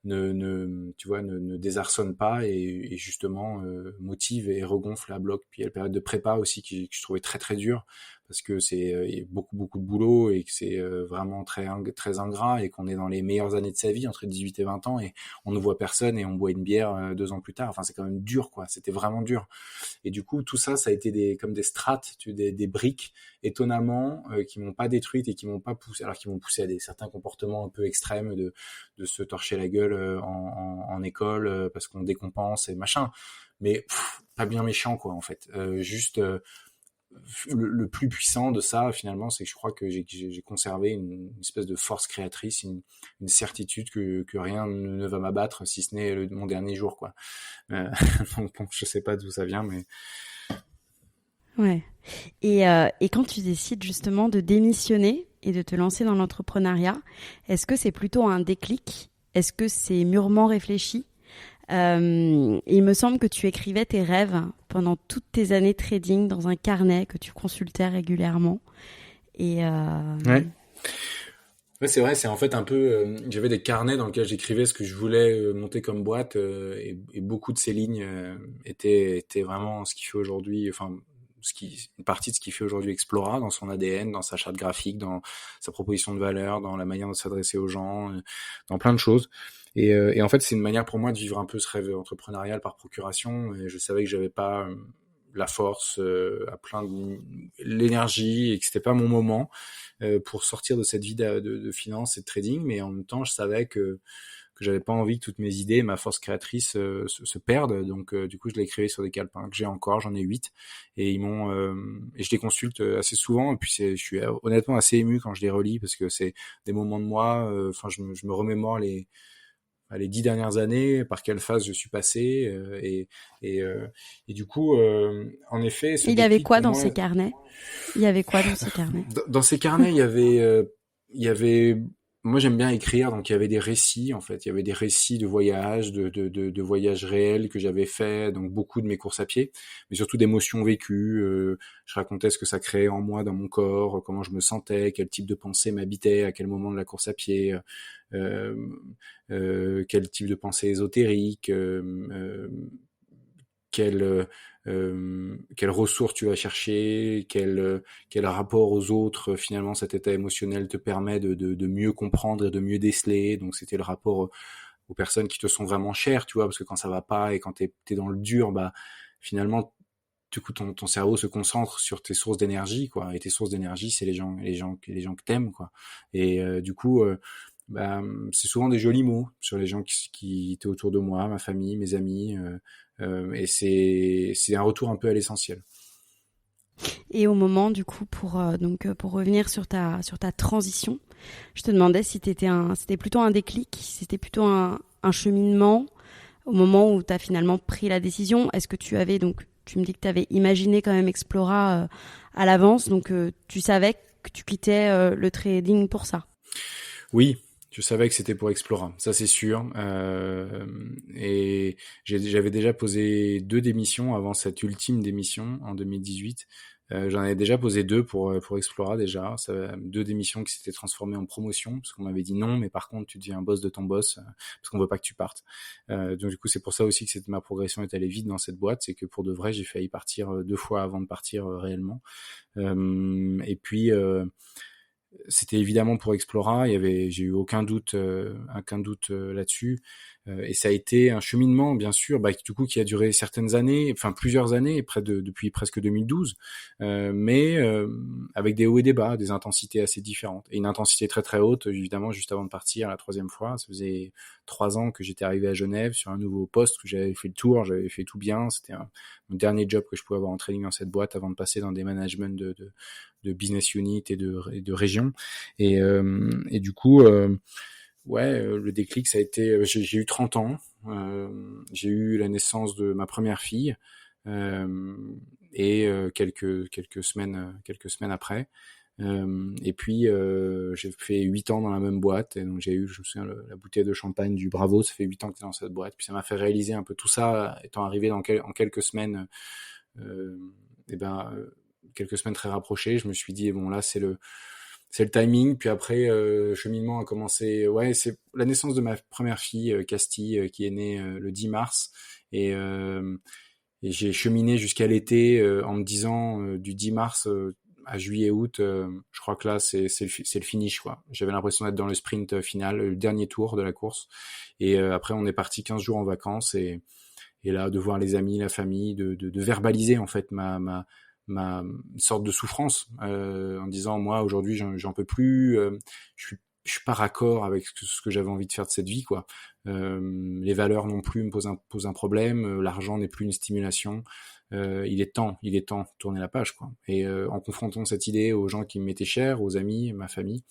ne désarçonne pas et justement motive et regonfle à bloc. Puis il y a la période de prépa aussi que je trouvais très très dure parce que il y a beaucoup de boulot et que c'est vraiment très ingrat et qu'on est dans les meilleures années de sa vie entre 18 et 20 ans et on ne voit personne et on boit une bière 2 ans plus tard. Enfin, c'est quand même dur, quoi. C'était vraiment dur. Et du coup, tout ça a été comme des strates, des briques, étonnamment, qui m'ont pas détruite et qui m'ont pas poussé, alors qui m'ont poussé à certains comportements un peu extrêmes de se torcher la gueule en école parce qu'on décompense et machin. Mais pas bien méchant, quoi, en fait. Juste le plus puissant de ça, finalement, c'est que je crois que j'ai conservé une espèce de force créatrice, une certitude que rien ne va m'abattre, si ce n'est mon dernier jour, quoi. Donc, bon, je sais pas d'où ça vient, mais...
Ouais. Et quand tu décides justement de démissionner et de te lancer dans l'entrepreneuriat, est-ce que c'est plutôt un déclic? Est-ce que c'est mûrement réfléchi? Il me semble que tu écrivais tes rêves pendant toutes tes années de trading dans un carnet que tu consultais régulièrement.
Ouais. Ouais, c'est vrai, c'est en fait un peu... j'avais des carnets dans lesquels j'écrivais ce que je voulais monter comme boîte et beaucoup de ces lignes étaient vraiment ce qui fait aujourd'hui... Enfin, une partie de ce qui fait aujourd'hui Explora, dans son ADN, dans sa charte graphique, dans sa proposition de valeur, dans la manière de s'adresser aux gens, dans plein de choses. Et en fait, c'est une manière pour moi de vivre un peu ce rêve entrepreneurial par procuration. Et je savais que j'avais pas la force, l'énergie, et que c'était pas mon moment pour sortir de cette vie de finance et de trading. Mais en même temps, je savais que j'avais pas envie que toutes mes idées, ma force créatrice se perdent. Donc du coup, je l'ai écrit sur des calepins que j'ai encore, j'en ai 8 et et je les consulte assez souvent et puis je suis honnêtement assez ému quand je les relis parce que c'est des moments de moi, je me remémore les 10 dernières années, par quelle phase je suis passé et du coup en effet, ce
il y avait
déclic
quoi
pour
dans
moi,
ces carnets? Il y avait quoi dans ces carnets?
dans ces carnets, il y avait, moi j'aime bien écrire, donc il y avait des récits en fait, il y avait des récits de voyages, de voyages réels que j'avais fait, donc beaucoup de mes courses à pied, mais surtout d'émotions vécues. Je racontais ce que ça créait en moi, dans mon corps, comment je me sentais, quel type de pensée m'habitait, à quel moment de la course à pied, quel type de pensée ésotérique, quelles ressources tu vas chercher, quel rapport aux autres, finalement cet état émotionnel te permet de mieux comprendre et de mieux déceler. Donc c'était le rapport aux personnes qui te sont vraiment chères, tu vois, parce que quand ça va pas et quand t'es dans le dur, bah finalement du coup ton cerveau se concentre sur tes sources d'énergie, quoi, et tes sources d'énergie c'est les gens que t'aimes, quoi. Et du coup c'est souvent des jolis mots sur les gens qui étaient autour de moi, ma famille, mes amis, et c'est un retour un peu à l'essentiel.
Et au moment, du coup, pour revenir sur ta transition, je te demandais si c'était plutôt un déclic, si c'était plutôt un cheminement au moment où tu as finalement pris la décision. Est-ce que tu me dis que tu avais imaginé quand même Explora à l'avance, donc tu savais que tu quittais le trading pour ça?
Oui, je savais que c'était pour Explora, ça c'est sûr. Et j'avais déjà posé 2 démissions avant cette ultime démission en 2018. J'en avais déjà posé 2 pour Explora déjà. 2 démissions qui s'étaient transformées en promotion parce qu'on m'avait dit non, mais par contre tu deviens boss de ton boss parce qu'on veut pas que tu partes. Donc du coup c'est pour ça aussi que ma progression est allée vite dans cette boîte, c'est que pour de vrai j'ai failli partir 2 fois avant de partir réellement. Et puis c'était évidemment pour Explora, j'ai eu aucun doute là-dessus, et ça a été un cheminement bien sûr, du coup qui a duré certaines années, enfin plusieurs années, depuis presque 2012, mais avec des hauts et des bas, des intensités assez différentes, et une intensité très très haute évidemment juste avant de partir la 3e fois. Ça faisait 3 ans que j'étais arrivé à Genève sur un nouveau poste, que j'avais fait le tour, j'avais fait tout bien, c'était mon dernier job que je pouvais avoir en trading dans cette boîte avant de passer dans des managements de business unit et de région. Et du coup, le déclic, ça a été, j'ai eu 30 ans, j'ai eu la naissance de ma première fille, quelques semaines après. Et puis j'ai fait 8 ans dans la même boîte, et donc j'ai eu, je me souviens, la bouteille de champagne du Bravo. Ça fait 8 ans que t'es dans cette boîte, puis ça m'a fait réaliser un peu tout ça, étant arrivé en quelques semaines, euh, et ben quelques semaines très rapprochées. Je me suis dit, bon, là c'est le timing. Puis après, cheminement a commencé. Ouais, c'est la naissance de ma première fille, Castille, qui est née le 10 mars. Et j'ai cheminé jusqu'à l'été, en me disant, du 10 mars à juillet-août, je crois que là c'est le finish, quoi. J'avais l'impression d'être dans le sprint final, le dernier tour de la course. Et après on est parti 15 jours en vacances, et là de voir les amis, la famille, de verbaliser en fait ma sorte de souffrance, en disant, moi aujourd'hui j'en peux plus, je suis pas raccord avec ce que j'avais envie de faire de cette vie, quoi. Les valeurs non plus me posent un problème, l'argent n'est plus une stimulation. Il est temps de tourner la page, quoi. Et en confrontant cette idée aux gens qui m'étaient chers, aux amis, ma famille,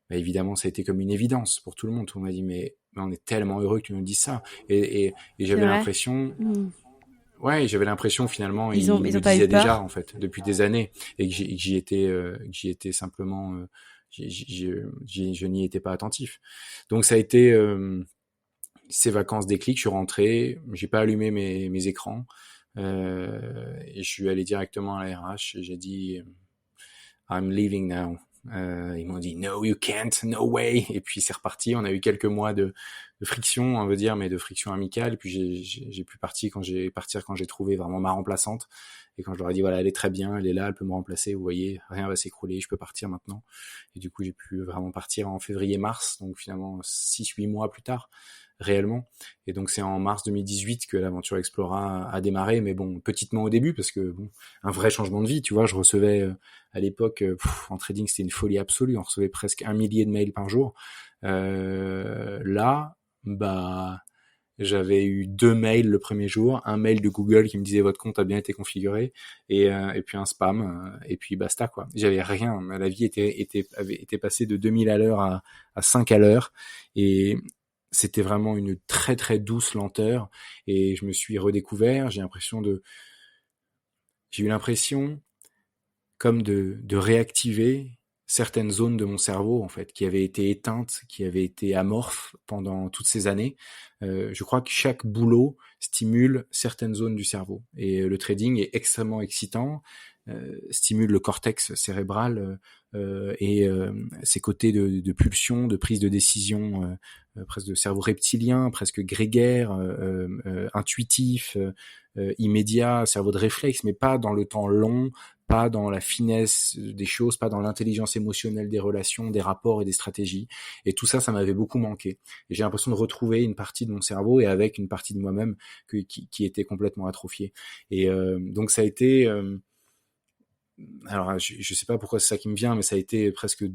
bah, évidemment ça a été comme une évidence pour tout le monde. Tout le monde m'a dit, mais on est tellement heureux que tu nous dises ça. Et
C'est
j'avais
vrai.
l'impression, ouais, j'avais l'impression finalement,
Ils
il
ont
me
pas eu
disait déjà
peur.
en fait depuis des années, et que j'y étais simplement, je n'y étais pas attentif. Donc ça a été ces vacances déclic. Je suis rentré, j'ai pas allumé mes écrans, et je suis allé directement à la RH et j'ai dit, I'm leaving now. Ils m'ont dit, no, you can't, no way. Et puis c'est reparti. On a eu quelques mois de friction, on veut dire, mais de friction amicale. Et puis j'ai pu partir quand j'ai trouvé vraiment ma remplaçante. Et quand je leur ai dit, voilà, elle est très bien, elle est là, elle peut me remplacer. Vous voyez, rien va s'écrouler, je peux partir maintenant. Et du coup, j'ai pu vraiment partir en février-mars. Donc finalement, 6-8 mois plus tard, réellement. Et donc c'est en mars 2018 que l'aventure Explora a démarré, mais bon, petitement au début, parce que bon, un vrai changement de vie, tu vois. Je recevais à l'époque, en trading, c'était une folie absolue. On recevait presque 1 millier de mails par jour. Là, bah, j'avais eu 2 mails le premier jour, un mail de Google qui me disait votre compte a bien été configuré, et puis un spam, et puis basta, quoi. J'avais rien. La vie était passée de 2000 à l'heure à 5 à l'heure, et c'était vraiment une très très douce lenteur. Et je me suis redécouvert. J'ai eu l'impression comme de réactiver certaines zones de mon cerveau, en fait, qui avaient été éteintes, qui avaient été amorphes pendant toutes ces années. Je crois que chaque boulot stimule certaines zones du cerveau. Et le trading est extrêmement excitant, stimule le cortex cérébral, et ses côtés de pulsion, de prise de décision, presque de cerveau reptilien, presque grégaire, intuitif, immédiat, cerveau de réflexe, mais pas dans le temps long, pas dans la finesse des choses, pas dans l'intelligence émotionnelle des relations, des rapports et des stratégies. Et tout ça, ça m'avait beaucoup manqué. Et j'ai l'impression de retrouver une partie de mon cerveau, et avec une partie de moi-même qui était complètement atrophiée. Et donc ça a été... alors je sais pas pourquoi c'est ça qui me vient, mais ça a été presque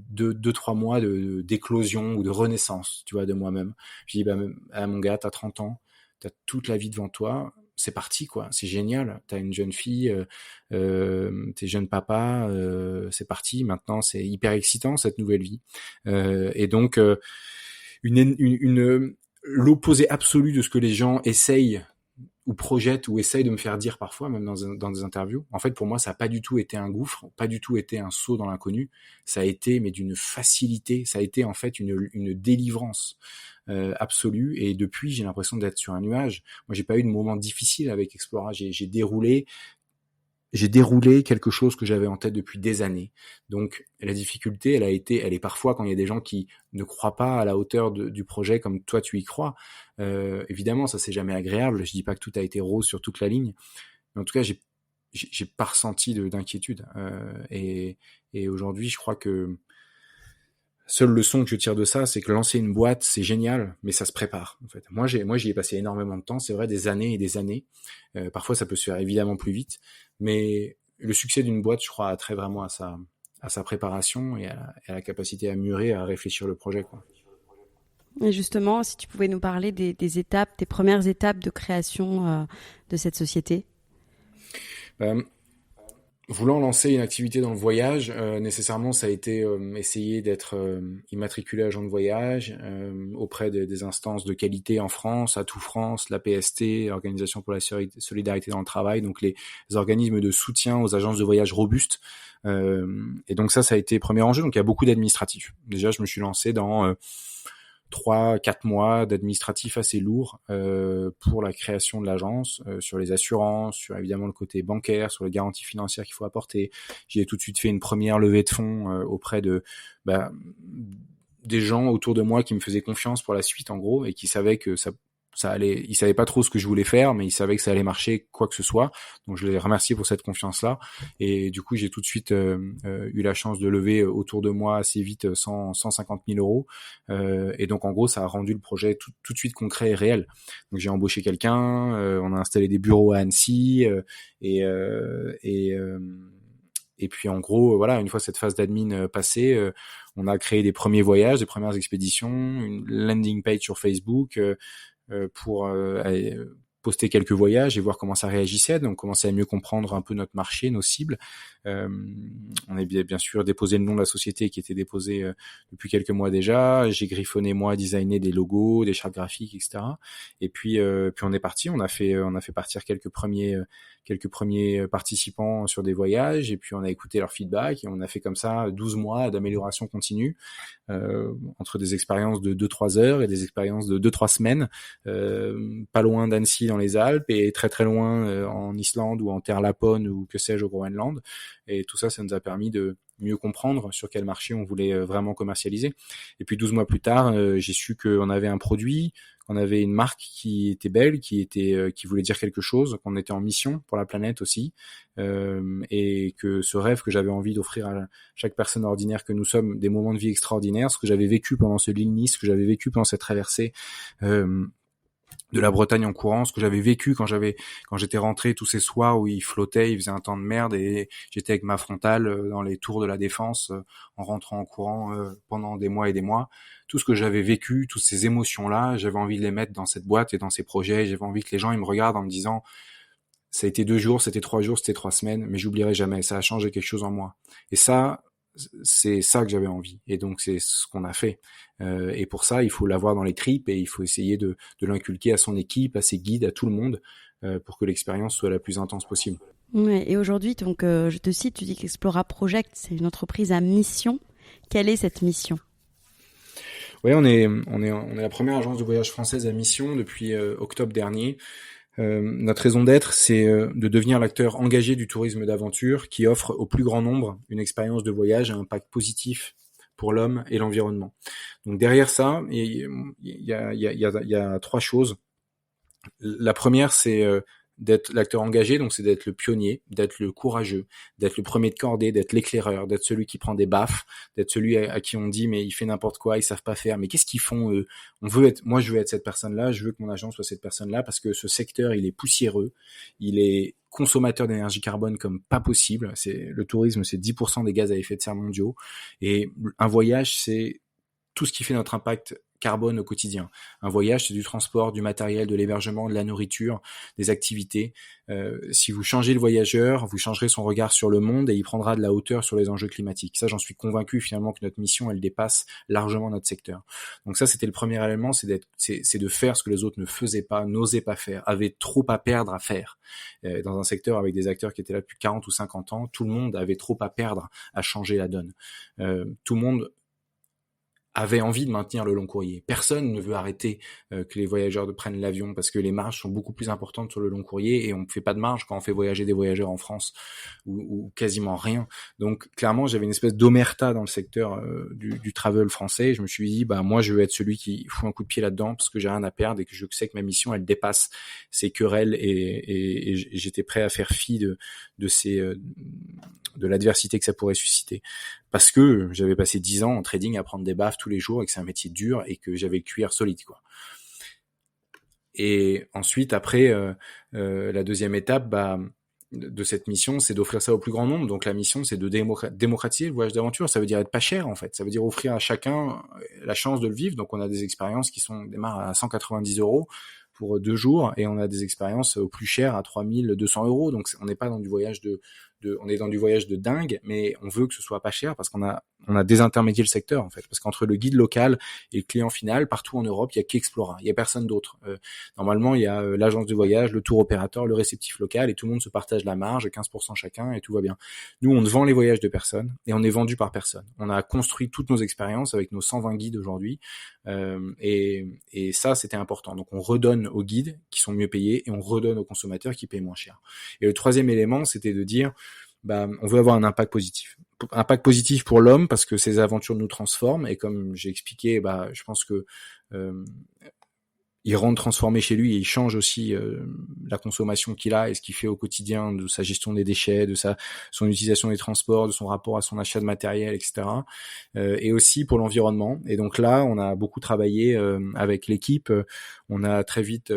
3 mois d'éclosion ou de renaissance, tu vois, de moi-même. Je dis, bah, mon gars, t'as 30 ans, t'as toute la vie devant toi, c'est parti, quoi, c'est génial, t'as une jeune fille, t'es jeune papa, c'est parti, maintenant c'est hyper excitant cette nouvelle vie. Et donc l'opposé absolu de ce que les gens essayent ou projette ou essaye de me faire dire parfois, même dans des interviews. En fait, pour moi, ça n'a pas du tout été un gouffre, pas du tout été un saut dans l'inconnu. Ça a été, mais d'une facilité. Ça a été en fait une délivrance absolue. Et depuis, j'ai l'impression d'être sur un nuage. Moi, j'ai pas eu de moment difficile avec Explora. J'ai déroulé quelque chose que j'avais en tête depuis des années. Donc la difficulté, elle est parfois quand il y a des gens qui ne croient pas à la hauteur du projet comme toi tu y crois. Évidemment, ça c'est jamais agréable. Je dis pas que tout a été rose sur toute la ligne, mais en tout cas, j'ai pas ressenti d'inquiétude. Et aujourd'hui, je crois que seule leçon que je tire de ça, c'est que lancer une boîte, c'est génial, mais ça se prépare. En fait, moi, j'y ai passé énormément de temps. C'est vrai, des années et des années. Parfois, ça peut se faire évidemment plus vite, mais le succès d'une boîte, je crois, a trait vraiment à sa préparation et à la capacité à mûrir, à réfléchir le projet, quoi.
Et justement, si tu pouvais nous parler des étapes, des premières étapes de création de cette société.
Voulant lancer une activité dans le voyage, nécessairement ça a été essayer d'être immatriculé agent de voyage auprès des instances de qualité en France, Atout France, la PST, Organisation pour la solidarité dans le travail, donc les organismes de soutien aux agences de voyage robustes. Et donc ça a été le premier enjeu. Donc il y a beaucoup d'administratifs. Déjà, je me suis lancé dans 3-4 mois d'administratif assez lourd pour la création de l'agence, sur les assurances, sur évidemment le côté bancaire, sur les garanties financières qu'il faut apporter. J'ai tout de suite fait une première levée de fonds auprès de des gens autour de moi qui me faisaient confiance pour la suite en gros et qui savaient que ça allait. Ils savaient pas trop ce que je voulais faire, mais ils savaient que ça allait marcher quoi que ce soit. Donc je les remercie pour cette confiance-là. Et du coup, j'ai tout de suite eu la chance de lever autour de moi assez vite 150 000 euros. Et donc en gros, ça a rendu le projet tout de suite concret et réel. Donc j'ai embauché quelqu'un, on a installé des bureaux à Annecy et puis en gros, voilà, une fois cette phase d'admin passée, on a créé des premiers voyages, des premières expéditions, une landing page sur Facebook pour poster quelques voyages et voir comment ça réagissait. Donc, commencer à mieux comprendre un peu notre marché, nos cibles. On a bien sûr déposé le nom de la société qui était déposé depuis quelques mois déjà. J'ai griffonné, moi, designé des logos, des chartes graphiques, etc. Et puis on est parti. On a fait partir quelques premiers participants sur des voyages et puis on a écouté leur feedback et on a fait comme ça 12 mois d'amélioration continue entre des expériences de 2-3 heures et des expériences de 2-3 semaines, pas loin d'Annecy dans les Alpes et très très loin en Islande ou en terre lapone ou que sais-je au Groenland. Et tout ça nous a permis de mieux comprendre sur quel marché on voulait vraiment commercialiser. Et puis 12 mois plus tard, j'ai su qu'on avait un produit, qu'on avait une marque qui était belle, qui voulait dire quelque chose, qu'on était en mission pour la planète aussi, et que ce rêve que j'avais envie d'offrir à chaque personne ordinaire que nous sommes, des moments de vie extraordinaires, ce que j'avais vécu pendant ce l'île-Nice, ce que j'avais vécu pendant cette traversée de la Bretagne en courant, ce que j'avais vécu quand j'étais rentré tous ces soirs où il flottait, il faisait un temps de merde et j'étais avec ma frontale dans les tours de la Défense en rentrant en courant pendant des mois et des mois. Tout ce que j'avais vécu, toutes ces émotions-là, j'avais envie de les mettre dans cette boîte et dans ces projets. J'avais envie que les gens ils me regardent en me disant ça a été 2 jours, c'était 3 jours, c'était 3 semaines, mais j'oublierai jamais, ça a changé quelque chose en moi. Et ça, c'est ça que j'avais envie. Et donc, c'est ce qu'on a fait. Et pour ça, il faut l'avoir dans les tripes et il faut essayer de l'inculquer à son équipe, à ses guides, à tout le monde, pour que l'expérience soit la plus intense possible.
Ouais, et aujourd'hui, donc, je te cite, tu dis qu'Explora Project, c'est une entreprise à mission. Quelle est cette mission ?
Oui, on est la première agence de voyage française à mission depuis octobre dernier. Notre raison d'être, c'est de devenir l'acteur engagé du tourisme d'aventure qui offre au plus grand nombre une expérience de voyage à impact positif pour l'homme et l'environnement. Donc derrière ça, il y a 3 choses. La première, c'est d'être l'acteur engagé, donc c'est d'être le pionnier, d'être le courageux, d'être le premier de cordée, d'être l'éclaireur, d'être celui qui prend des baffes, d'être celui à qui on dit mais il fait n'importe quoi, ils savent pas faire, mais qu'est-ce qu'ils font eux ? Moi je veux être cette personne-là, je veux que mon agence soit cette personne-là parce que ce secteur il est poussiéreux, il est consommateur d'énergie carbone comme pas possible. Le tourisme, c'est 10% des gaz à effet de serre mondiaux et un voyage c'est tout ce qui fait notre impact carbone au quotidien. Un voyage, c'est du transport, du matériel, de l'hébergement, de la nourriture, des activités. Si vous changez le voyageur, vous changerez son regard sur le monde et il prendra de la hauteur sur les enjeux climatiques. Ça, j'en suis convaincu finalement que notre mission, elle dépasse largement notre secteur. Donc ça, c'était le premier élément, c'est de faire ce que les autres ne faisaient pas, n'osaient pas faire, avaient trop à perdre à faire. Dans un secteur avec des acteurs qui étaient là depuis 40 ou 50 ans, tout le monde avait trop à perdre à changer la donne. Tout le monde avait envie de maintenir le long courrier. Personne ne veut arrêter que les voyageurs prennent l'avion parce que les marges sont beaucoup plus importantes sur le long courrier et on ne fait pas de marge quand on fait voyager des voyageurs en France ou quasiment rien. Donc clairement, j'avais une espèce d'omerta dans le secteur du travel français. Je me suis dit, moi je veux être celui qui fout un coup de pied là-dedans parce que j'ai rien à perdre et que je sais que ma mission, elle dépasse ces querelles et j'étais prêt à faire fi de l'adversité que ça pourrait susciter. Parce que j'avais passé 10 ans en trading à prendre des baffes tous les jours et que c'est un métier dur et que j'avais le cuir solide, quoi. Et ensuite, après, la deuxième étape, de cette mission, c'est d'offrir ça au plus grand nombre. Donc la mission, c'est de démocratiser le voyage d'aventure. Ça veut dire être pas cher, en fait. Ça veut dire offrir à chacun la chance de le vivre. Donc on a des expériences qui démarrent à 190 € pour 2 jours et on a des expériences au plus cher à 3200 €. Donc on n'est pas dans du voyage de on est dans du voyage de dingue, mais on veut que ce soit pas cher parce qu'on a désintermédié le secteur en fait, parce qu'entre le guide local et le client final, partout en Europe, il y a qu'Explora, il y a personne d'autre. Normalement, il y a l'agence de voyage, le tour opérateur, le réceptif local, et tout le monde se partage la marge, 15% chacun, et tout va bien. Nous, on vend les voyages de personnes et on est vendu par personne. On a construit toutes nos expériences avec nos 120 guides aujourd'hui, et ça, c'était important. Donc, on redonne aux guides qui sont mieux payés et on redonne aux consommateurs qui payent moins cher. Et le troisième élément, c'était de dire, on veut avoir un impact positif. Impact positif pour l'homme parce que ces aventures nous transforment, et comme j'ai expliqué, je pense que il rentre transformé chez lui et il change aussi la consommation qu'il a et ce qu'il fait au quotidien, de sa gestion des déchets, de son utilisation des transports, de son rapport à son achat de matériel, etc. Et aussi pour l'environnement. Et donc là, on a beaucoup travaillé avec l'équipe. On a très vite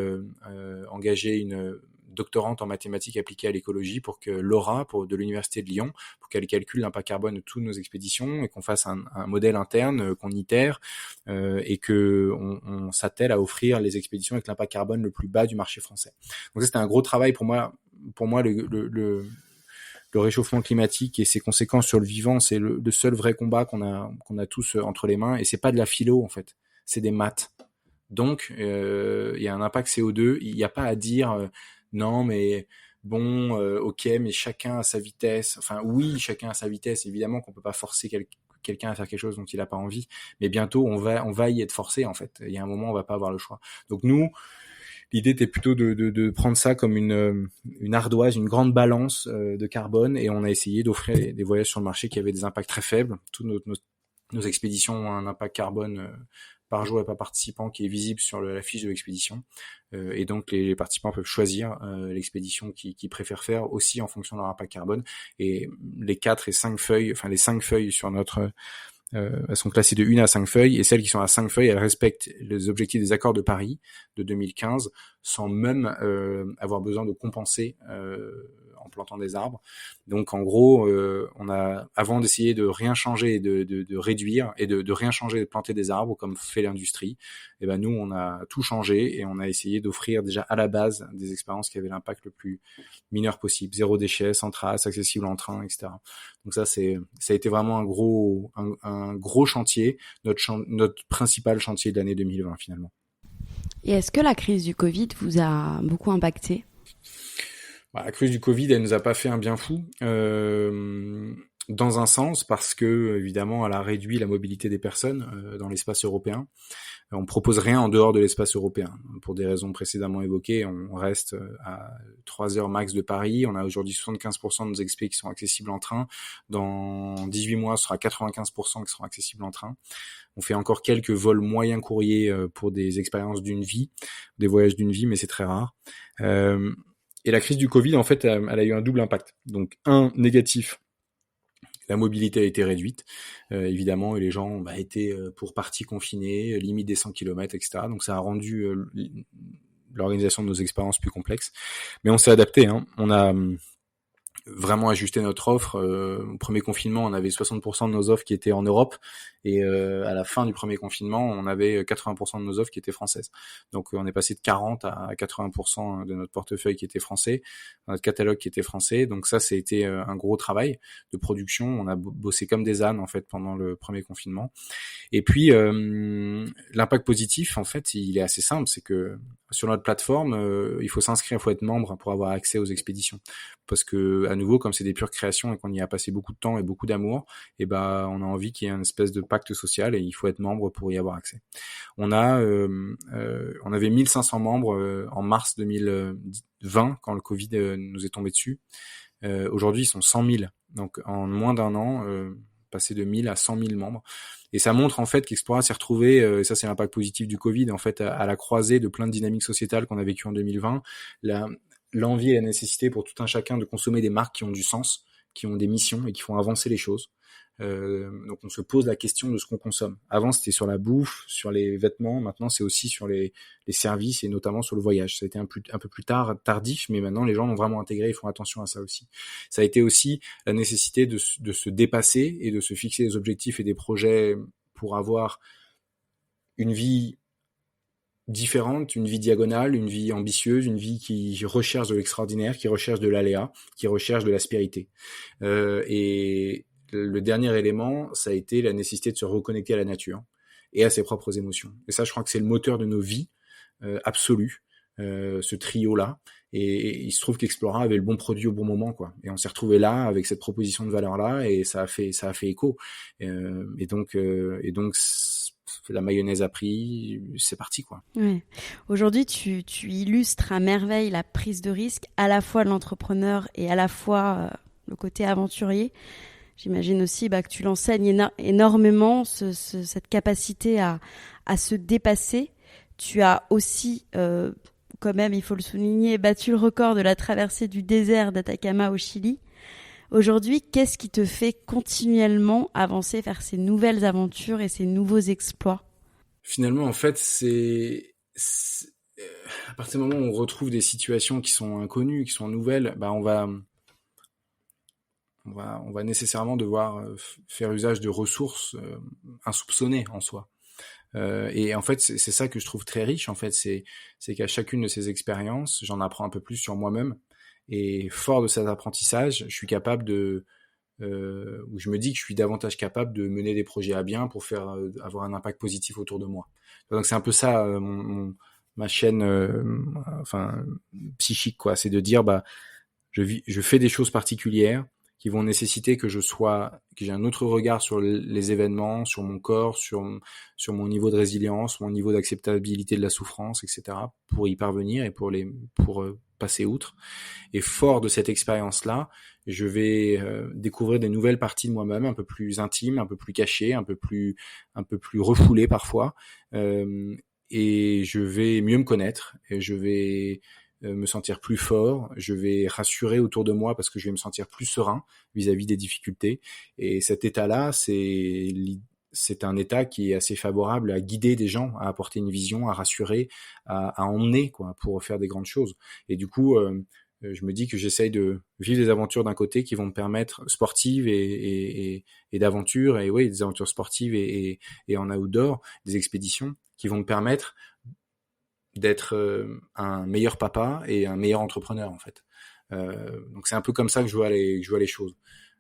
engagé une doctorante en mathématiques appliquées à l'écologie pour que Laura, de l'université de Lyon, pour qu'elle calcule l'impact carbone de toutes nos expéditions et qu'on fasse un modèle interne, qu'on itère et que on s'attelle à offrir les expéditions avec l'impact carbone le plus bas du marché français. Donc ça, c'était un gros travail pour moi. Pour moi, le réchauffement climatique et ses conséquences sur le vivant, c'est le seul vrai combat qu'on a tous entre les mains, et c'est pas de la philo en fait, c'est des maths. Donc il y a un impact CO2, il n'y a pas à dire non mais bon ok, mais chacun à sa vitesse. Enfin oui, chacun à sa vitesse, évidemment qu'on peut pas forcer quelqu'un à faire quelque chose dont il a pas envie, mais bientôt on va y être forcé en fait. Il y a un moment on va pas avoir le choix. Donc nous, l'idée était plutôt de prendre ça comme une ardoise, une grande balance de carbone, et on a essayé d'offrir des voyages sur le marché qui avaient des impacts très faibles. Toutes nos expéditions ont un impact carbone par jour et par participant qui est visible sur la fiche de l'expédition, et donc les participants peuvent choisir l'expédition qu'ils préfèrent faire aussi en fonction de leur impact carbone. Et les 4 et 5 feuilles, enfin les 5 feuilles sur notre elles sont classées de 1 à 5 feuilles, et celles qui sont à 5 feuilles, elles respectent les objectifs des accords de Paris de 2015 sans même avoir besoin de compenser en plantant des arbres. Donc en gros, on a, avant d'essayer de rien changer, de réduire, et de rien changer, de planter des arbres comme fait l'industrie, et nous on a tout changé et on a essayé d'offrir déjà à la base des expériences qui avaient l'impact le plus mineur possible, 0 déchet, sans trace, accessible en train, etc. Donc ça a été vraiment un gros chantier, notre principal chantier de l'année 2020 finalement.
Et est-ce que la crise du Covid vous a beaucoup impacté ?
La crise du Covid, elle nous a pas fait un bien fou, dans un sens, parce que évidemment, elle a réduit la mobilité des personnes dans l'espace européen. On propose rien en dehors de l'espace européen. Pour des raisons précédemment évoquées, on reste à 3 heures max de Paris. On a aujourd'hui 75% de nos expés qui sont accessibles en train. Dans 18 mois, ce sera 95% qui seront accessibles en train. On fait encore quelques vols moyens courriers pour des expériences d'une vie, des voyages d'une vie, mais c'est très rare. Et la crise du Covid, en fait, elle a eu un double impact. Donc, un, négatif, la mobilité a été réduite, évidemment, et les gens étaient pour partie confinés, limite des 100 km, etc. Donc ça a rendu l'organisation de nos expériences plus complexe. Mais on s'est adapté, hein. On a vraiment ajusté notre offre. Au premier confinement, on avait 60% de nos offres qui étaient en Europe, et à la fin du premier confinement, on avait 80% de nos offres qui étaient françaises. Donc on est passé de 40 à 80% de notre portefeuille qui était français, notre catalogue qui était français. Donc ça, c'était un gros travail de production. On a bossé comme des ânes en fait pendant le premier confinement. Et puis l'impact positif, en fait, il est assez simple, c'est que sur notre plateforme, il faut s'inscrire, il faut être membre pour avoir accès aux expéditions. Parce que, à nouveau, comme c'est des pures créations et qu'on y a passé beaucoup de temps et beaucoup d'amour, on a envie qu'il y ait une espèce de pacte social, et il faut être membre pour y avoir accès. On avait 1500 membres en mars 2020 quand le Covid nous est tombé dessus. Aujourd'hui, ils sont 100 000. Donc, en moins d'un an, passer de 1000 à 100 000 membres. Et ça montre en fait qu'Explora s'est retrouvé, et ça c'est l'impact positif du Covid, en fait, à la croisée de plein de dynamiques sociétales qu'on a vécues en 2020. L'envie et la nécessité pour tout un chacun de consommer des marques qui ont du sens, qui ont des missions et qui font avancer les choses. Donc on se pose la question de ce qu'on consomme. Avant c'était sur la bouffe, sur les vêtements, maintenant c'est aussi sur les services et notamment sur le voyage. Ça a été un peu plus tardif, mais maintenant les gens l'ont vraiment intégré, ils font attention à ça aussi. Ça a été aussi la nécessité de se dépasser et de se fixer des objectifs et des projets pour avoir une vie différente, une vie diagonale, une vie ambitieuse, une vie qui recherche de l'extraordinaire, qui recherche de l'aléa, qui recherche de l'aspérité. Et le dernier élément, ça a été la nécessité de se reconnecter à la nature et à ses propres émotions. Et ça, je crois que c'est le moteur de nos vies absolues, ce trio-là. Et il se trouve qu'Explora avait le bon produit au bon moment, quoi. Et on s'est retrouvé là avec cette proposition de valeur-là, et ça a fait écho. Et donc la mayonnaise a pris, c'est parti, quoi.
Ouais. Aujourd'hui, tu illustres à merveille la prise de risque, à la fois de l'entrepreneur et à la fois le côté aventurier. J'imagine aussi que tu l'enseignes énormément, cette capacité à se dépasser. Tu as aussi, quand même, il faut le souligner, battu le record de la traversée du désert d'Atacama au Chili. Aujourd'hui, qu'est-ce qui te fait continuellement avancer vers ces nouvelles aventures et ces nouveaux exploits ?
Finalement, en fait, c'est à partir du moment où on retrouve des situations qui sont inconnues, qui sont nouvelles, on va nécessairement devoir faire usage de ressources insoupçonnées en soi. Et en fait, c'est ça que je trouve très riche. En fait, c'est qu'à chacune de ces expériences, j'en apprends un peu plus sur moi-même. Et fort de cet apprentissage, je suis capable ou je me dis que je suis davantage capable de mener des projets à bien pour faire avoir un impact positif autour de moi. Donc c'est un peu ça ma chaîne, psychique, quoi. C'est de dire, je fais des choses particulières qui vont nécessiter que j'ai un autre regard sur les événements, sur mon corps, sur mon niveau de résilience, mon niveau d'acceptabilité de la souffrance, etc., pour y parvenir et pour passer outre. Et fort de cette expérience-là, je vais découvrir des nouvelles parties de moi-même, un peu plus intimes, un peu plus cachées, un peu plus refoulées parfois, et je vais mieux me connaître, et je vais me sentir plus fort, je vais rassurer autour de moi parce que je vais me sentir plus serein vis-à-vis des difficultés. Et cet état-là, c'est un état qui est assez favorable à guider des gens, à apporter une vision, à rassurer, à emmener, quoi, pour faire des grandes choses. Et du coup, je me dis que j'essaye de vivre des aventures d'un côté qui vont me permettre, sportives et d'aventures, et oui, des aventures sportives et en outdoor, des expéditions qui vont me permettre d'être un meilleur papa et un meilleur entrepreneur, en fait. Donc c'est un peu comme ça que je vois les choses.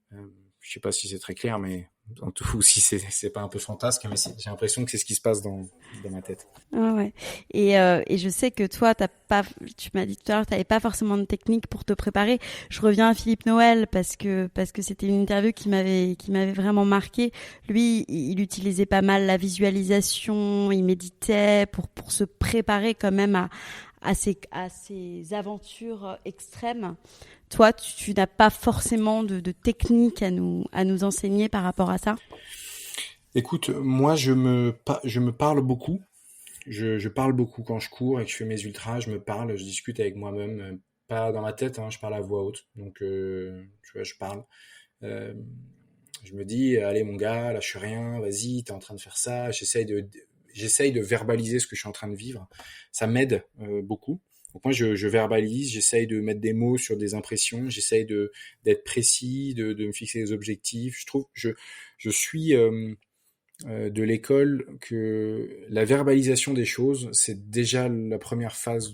Je sais pas si c'est très clair, mais en tout cas, si c'est pas un peu fantasque, mais j'ai l'impression que c'est ce qui se passe dans ma tête.
Ah ouais. Et je sais que toi, tu m'as dit tout à l'heure, t'avais pas forcément de technique pour te préparer. Je reviens à Philippe Noël parce que c'était une interview qui m'avait vraiment marqué. Lui, il utilisait pas mal la visualisation, il méditait pour se préparer quand même à ces aventures extrêmes. Toi, tu n'as pas forcément de technique à nous enseigner par rapport à ça?
Écoute, moi, je me parle beaucoup. Je parle beaucoup quand je cours et que je fais mes ultras. Je me parle, je discute avec moi-même. Pas dans ma tête, hein, je parle à voix haute. Donc, tu vois, je parle. Euh, je me dis, allez mon gars, lâche rien, vas-y, t'es en train de faire ça. J'essaye de verbaliser ce que je suis en train de vivre. Ça m'aide beaucoup. Donc moi, je verbalise, j'essaye de mettre des mots sur des impressions, j'essaye d'être précis, de me fixer des objectifs. Je trouve, je suis de l'école que la verbalisation des choses, c'est déjà la première phase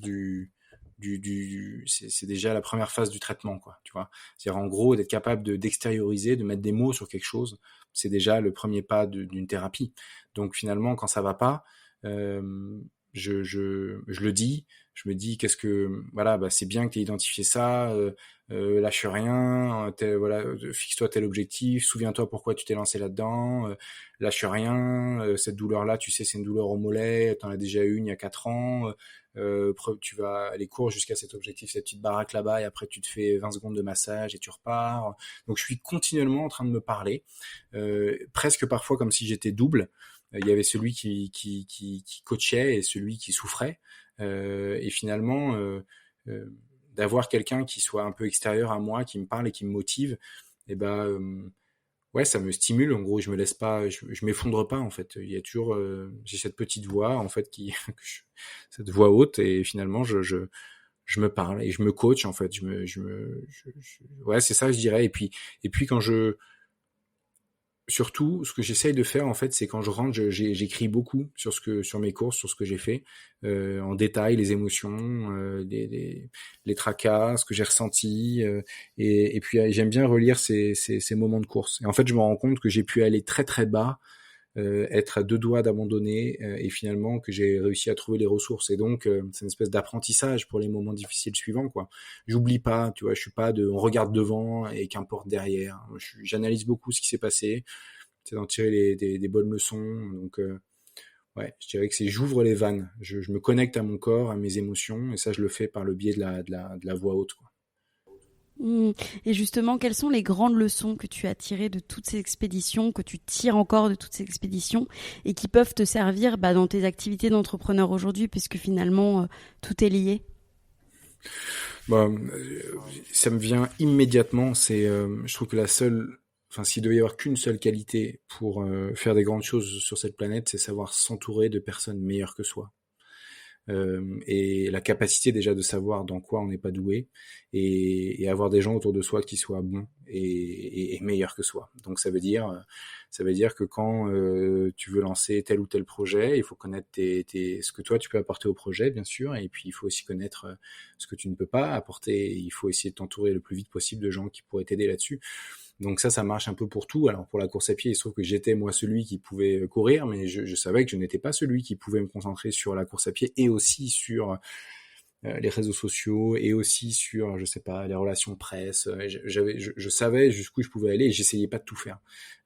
c'est déjà la première phase du traitement, quoi, tu vois. C'est-à-dire, en gros, d'être capable d'extérioriser, de mettre des mots sur quelque chose, c'est déjà le premier pas d'une thérapie. Donc finalement, quand ça va pas, je le dis, je me dis voilà, c'est bien que tu aies identifié ça, lâche rien, voilà, fixe-toi tel objectif, souviens-toi pourquoi tu t'es lancé là-dedans, lâche rien, cette douleur-là, tu sais, c'est une douleur au mollet, t'en as déjà eu une il y a 4 ans, tu vas aller courir jusqu'à cet objectif, cette petite baraque là-bas, et après tu te fais 20 secondes de massage et tu repars. Donc je suis continuellement en train de me parler, presque parfois comme si j'étais double. Il y avait celui qui coachait et celui qui souffrait. Et finalement, d'avoir quelqu'un qui soit un peu extérieur à moi, qui me parle et qui me motive, et ouais, ça me stimule. En gros, je me laisse pas, je m'effondre pas, en fait. Il y a toujours, j'ai cette petite voix, en fait, cette voix haute, et finalement, je me parle et je me coach, en fait. Ouais, c'est ça, je dirais. Et puis quand je surtout, ce que j'essaye de faire en fait, c'est quand je rentre, j'écris beaucoup sur mes courses, sur ce que j'ai fait, en détail, les émotions, les tracas, ce que j'ai ressenti, et puis j'aime bien relire ces moments de course. Et en fait, je me rends compte que j'ai pu aller très très bas, être à deux doigts d'abandonner, et finalement que j'ai réussi à trouver les ressources. Et donc, c'est une espèce d'apprentissage pour les moments difficiles suivants, quoi. J'oublie pas, tu vois, je suis pas on regarde devant et qu'importe derrière. J'analyse beaucoup ce qui s'est passé, c'est d'en tirer des bonnes leçons. Donc, ouais, je dirais que j'ouvre les vannes, je me connecte à mon corps, à mes émotions, et ça, je le fais par le biais de la voix haute, quoi.
Et justement, quelles sont les grandes leçons que tu as tirées de toutes ces expéditions, que tu tires encore de toutes ces expéditions et qui peuvent te servir dans tes activités d'entrepreneur aujourd'hui, puisque finalement, tout est lié?
Ça me vient immédiatement. Je trouve que s'il devait y avoir qu'une seule qualité pour faire des grandes choses sur cette planète, c'est savoir s'entourer de personnes meilleures que soi. Et la capacité déjà de savoir dans quoi on n'est pas doué, et avoir des gens autour de soi qui soient bons et meilleurs que soi. Donc ça veut dire que quand tu veux lancer tel ou tel projet, il faut connaître ce que toi tu peux apporter au projet, bien sûr, et puis il faut aussi connaître ce que tu ne peux pas apporter. Il faut essayer de t'entourer le plus vite possible de gens qui pourraient t'aider là-dessus. Donc ça marche un peu pour tout. Alors pour la course à pied, il se trouve que j'étais moi celui qui pouvait courir, mais je savais que je n'étais pas celui qui pouvait me concentrer sur la course à pied, et aussi sur les réseaux sociaux, et aussi sur, je sais pas, les relations presse. Je savais jusqu'où je pouvais aller, et j'essayais pas de tout faire.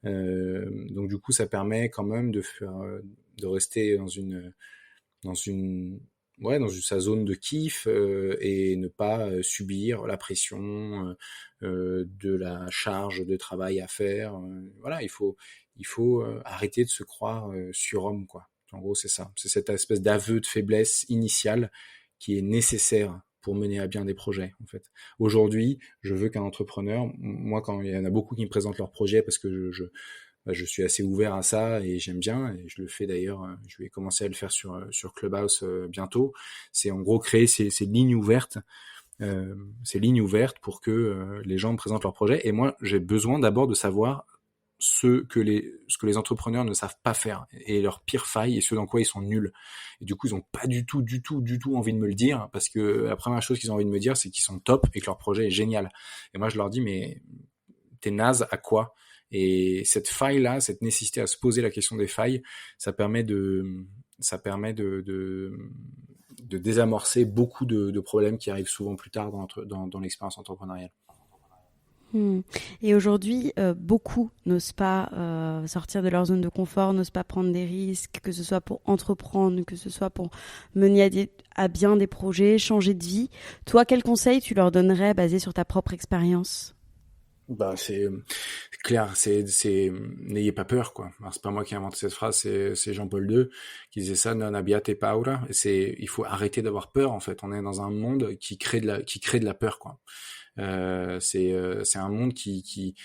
Donc du coup, ça permet quand même de rester dans sa zone de kiff, et ne pas subir la pression de la charge de travail à faire. Voilà, il faut arrêter de se croire surhomme, quoi. En gros, c'est ça. C'est cette espèce d'aveu de faiblesse initiale qui est nécessaire pour mener à bien des projets, en fait. Aujourd'hui, je veux qu'un entrepreneur, moi, quand il y en a beaucoup qui me présentent leurs projets, parce que je suis assez ouvert à ça et j'aime bien, et je le fais d'ailleurs, je vais commencer à le faire sur Clubhouse bientôt. C'est en gros créer ces lignes ouvertes, pour que les gens me présentent leurs projets. Et moi, j'ai besoin d'abord de savoir ce que les entrepreneurs ne savent pas faire, et leurs pires failles, et ce dans quoi ils sont nuls. Et du coup, ils ont pas du tout envie de me le dire, parce que la première chose qu'ils ont envie de me dire, c'est qu'ils sont top et que leur projet est génial. Et moi, je leur dis, mais t'es naze à quoi? Et cette faille-là, cette nécessité à se poser la question des failles, ça permet de désamorcer beaucoup de problèmes qui arrivent souvent plus tard dans l'expérience entrepreneuriale.
Et aujourd'hui, beaucoup n'osent pas sortir de leur zone de confort, n'osent pas prendre des risques, que ce soit pour entreprendre, que ce soit pour mener à bien des projets, changer de vie. Toi, quel conseil tu leur donnerais basé sur ta propre expérience?
C'est clair, n'ayez pas peur, quoi. Alors, c'est pas moi qui ai inventé cette phrase, c'est Jean-Paul II qui disait ça, non abbiate paura. Il faut arrêter d'avoir peur, en fait. On est dans un monde qui crée de la peur, quoi. C'est un monde qui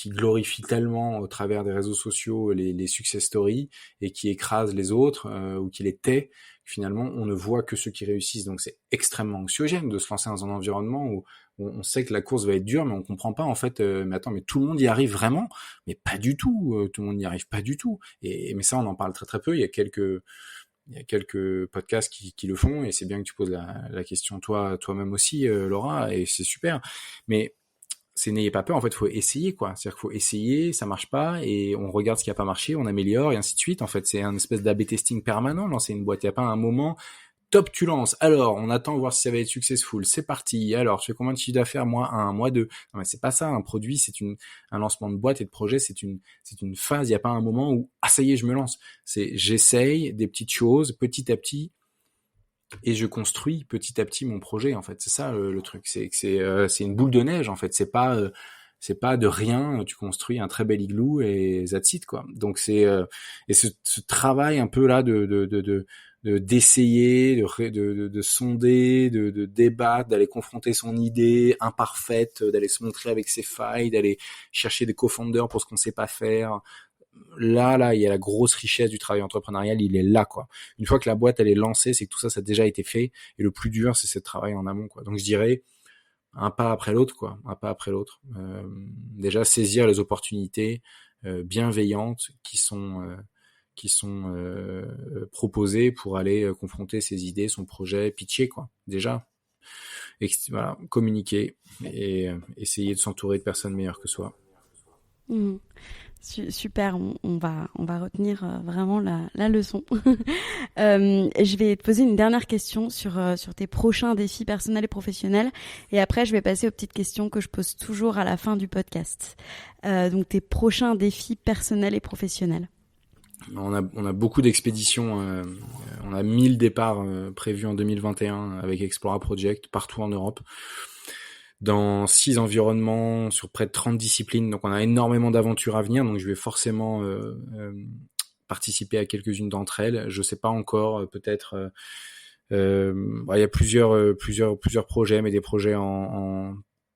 glorifie tellement au travers des réseaux sociaux les success stories, et qui écrase les autres, ou qui les tait. Finalement, on ne voit que ceux qui réussissent. Donc c'est extrêmement anxiogène de se lancer dans un environnement où on sait que la course va être dure, mais on comprend pas en fait. Mais attends, mais tout le monde y arrive vraiment? Mais pas du tout. Tout le monde n'y arrive pas du tout. Mais ça, on en parle très très peu. Il y a quelques podcasts qui le font, et c'est bien que tu poses la question toi-même aussi, Laura, et c'est super. Mais n'ayez pas peur, en fait, faut essayer, quoi. C'est-à-dire qu'il faut essayer, ça marche pas, et on regarde ce qui a pas marché, on améliore, et ainsi de suite. En fait, c'est un espèce d'A/B testing permanent, lancer une boîte. Il y a pas un moment, top, tu lances. Alors, on attend voir si ça va être successful. C'est parti. Alors, tu fais combien de chiffre d'affaires? Mois 1, mois 2. Non, mais c'est pas ça. Un produit, un lancement de boîte et de projet, c'est une phase. Il y a pas un moment où, ça y est, je me lance. J'essaye des petites choses, petit à petit, et je construis petit à petit mon projet, en fait. C'est ça le truc. C'est une boule de neige, en fait. C'est pas de rien, tu construis un très bel igloo et that's it, quoi. Donc et ce travail un peu là d'essayer, de sonder, de débattre, d'aller confronter son idée imparfaite, d'aller se montrer avec ses failles, d'aller chercher des co-founders pour ce qu'on sait pas faire. Là, il y a la grosse richesse du travail entrepreneurial, il est là, quoi. Une fois que la boîte, elle est lancée, c'est que tout ça a déjà été fait, et le plus dur, c'est ce travail en amont, quoi. Donc, je dirais, un pas après l'autre, quoi. Un pas après l'autre. Déjà, saisir les opportunités, bienveillantes qui sont proposées pour aller confronter ses idées, son projet, pitcher quoi. Déjà, voilà, communiquer et essayer de s'entourer de personnes meilleures que soi.
Mmh. Super, on va retenir vraiment la leçon. Je vais te poser une dernière question sur tes prochains défis personnels et professionnels, et après je vais passer aux petites questions que je pose toujours à la fin du podcast. Donc tes prochains défis personnels et professionnels.
On a beaucoup d'expéditions. On a 1000 départs prévus en 2021 avec Explora Project partout en Europe, dans 6 environnements, sur près de 30 disciplines. Donc on a énormément d'aventures à venir. Donc je vais forcément participer à quelques-unes d'entre elles. Je sais pas encore. Peut-être. Il y a plusieurs projets, mais des projets en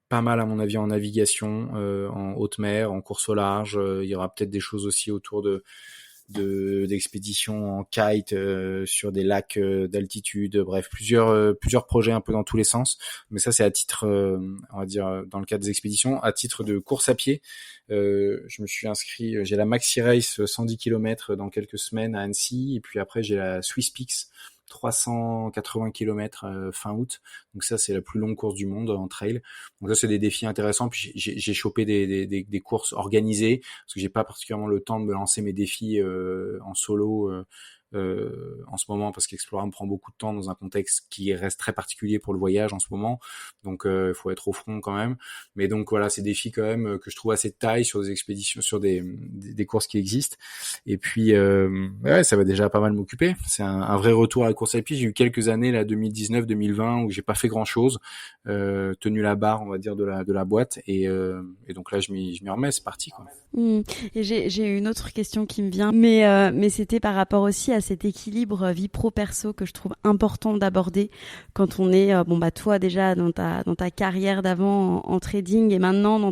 pas mal à mon avis en navigation, en haute mer, en course au large. Il y aura peut-être des choses aussi autour d'expéditions en kite sur des lacs d'altitude, bref, plusieurs projets un peu dans tous les sens, mais ça c'est à titre on va dire dans le cadre des expéditions. À titre de course à pied, je me suis inscrit, j'ai la Maxi Race 110 km dans quelques semaines à Annecy, et puis après j'ai la Swiss Peaks 380 km fin août. Donc ça, c'est la plus longue course du monde en trail. Donc ça, c'est des défis intéressants. Puis j'ai chopé des courses organisées parce que j'ai pas particulièrement le temps de me lancer mes défis en solo en ce moment, parce qu'Explora me prend beaucoup de temps dans un contexte qui reste très particulier pour le voyage en ce moment. Donc il faut être au front quand même. Mais donc voilà, c'est des défis quand même que je trouve assez de taille sur des expéditions, sur des courses qui existent. Et puis ouais, ça va déjà pas mal m'occuper. C'est un vrai retour à la course à pied. J'ai eu quelques années là, 2019, 2020, où j'ai pas fait grand chose, tenu la barre, on va dire, de la boîte. Et donc là, je m'y remets, c'est parti quoi.
Et j'ai une autre question qui me vient, mais c'était par rapport aussi à cet équilibre vie pro-perso que je trouve important d'aborder quand on est toi déjà dans ta carrière d'avant en trading, et maintenant dans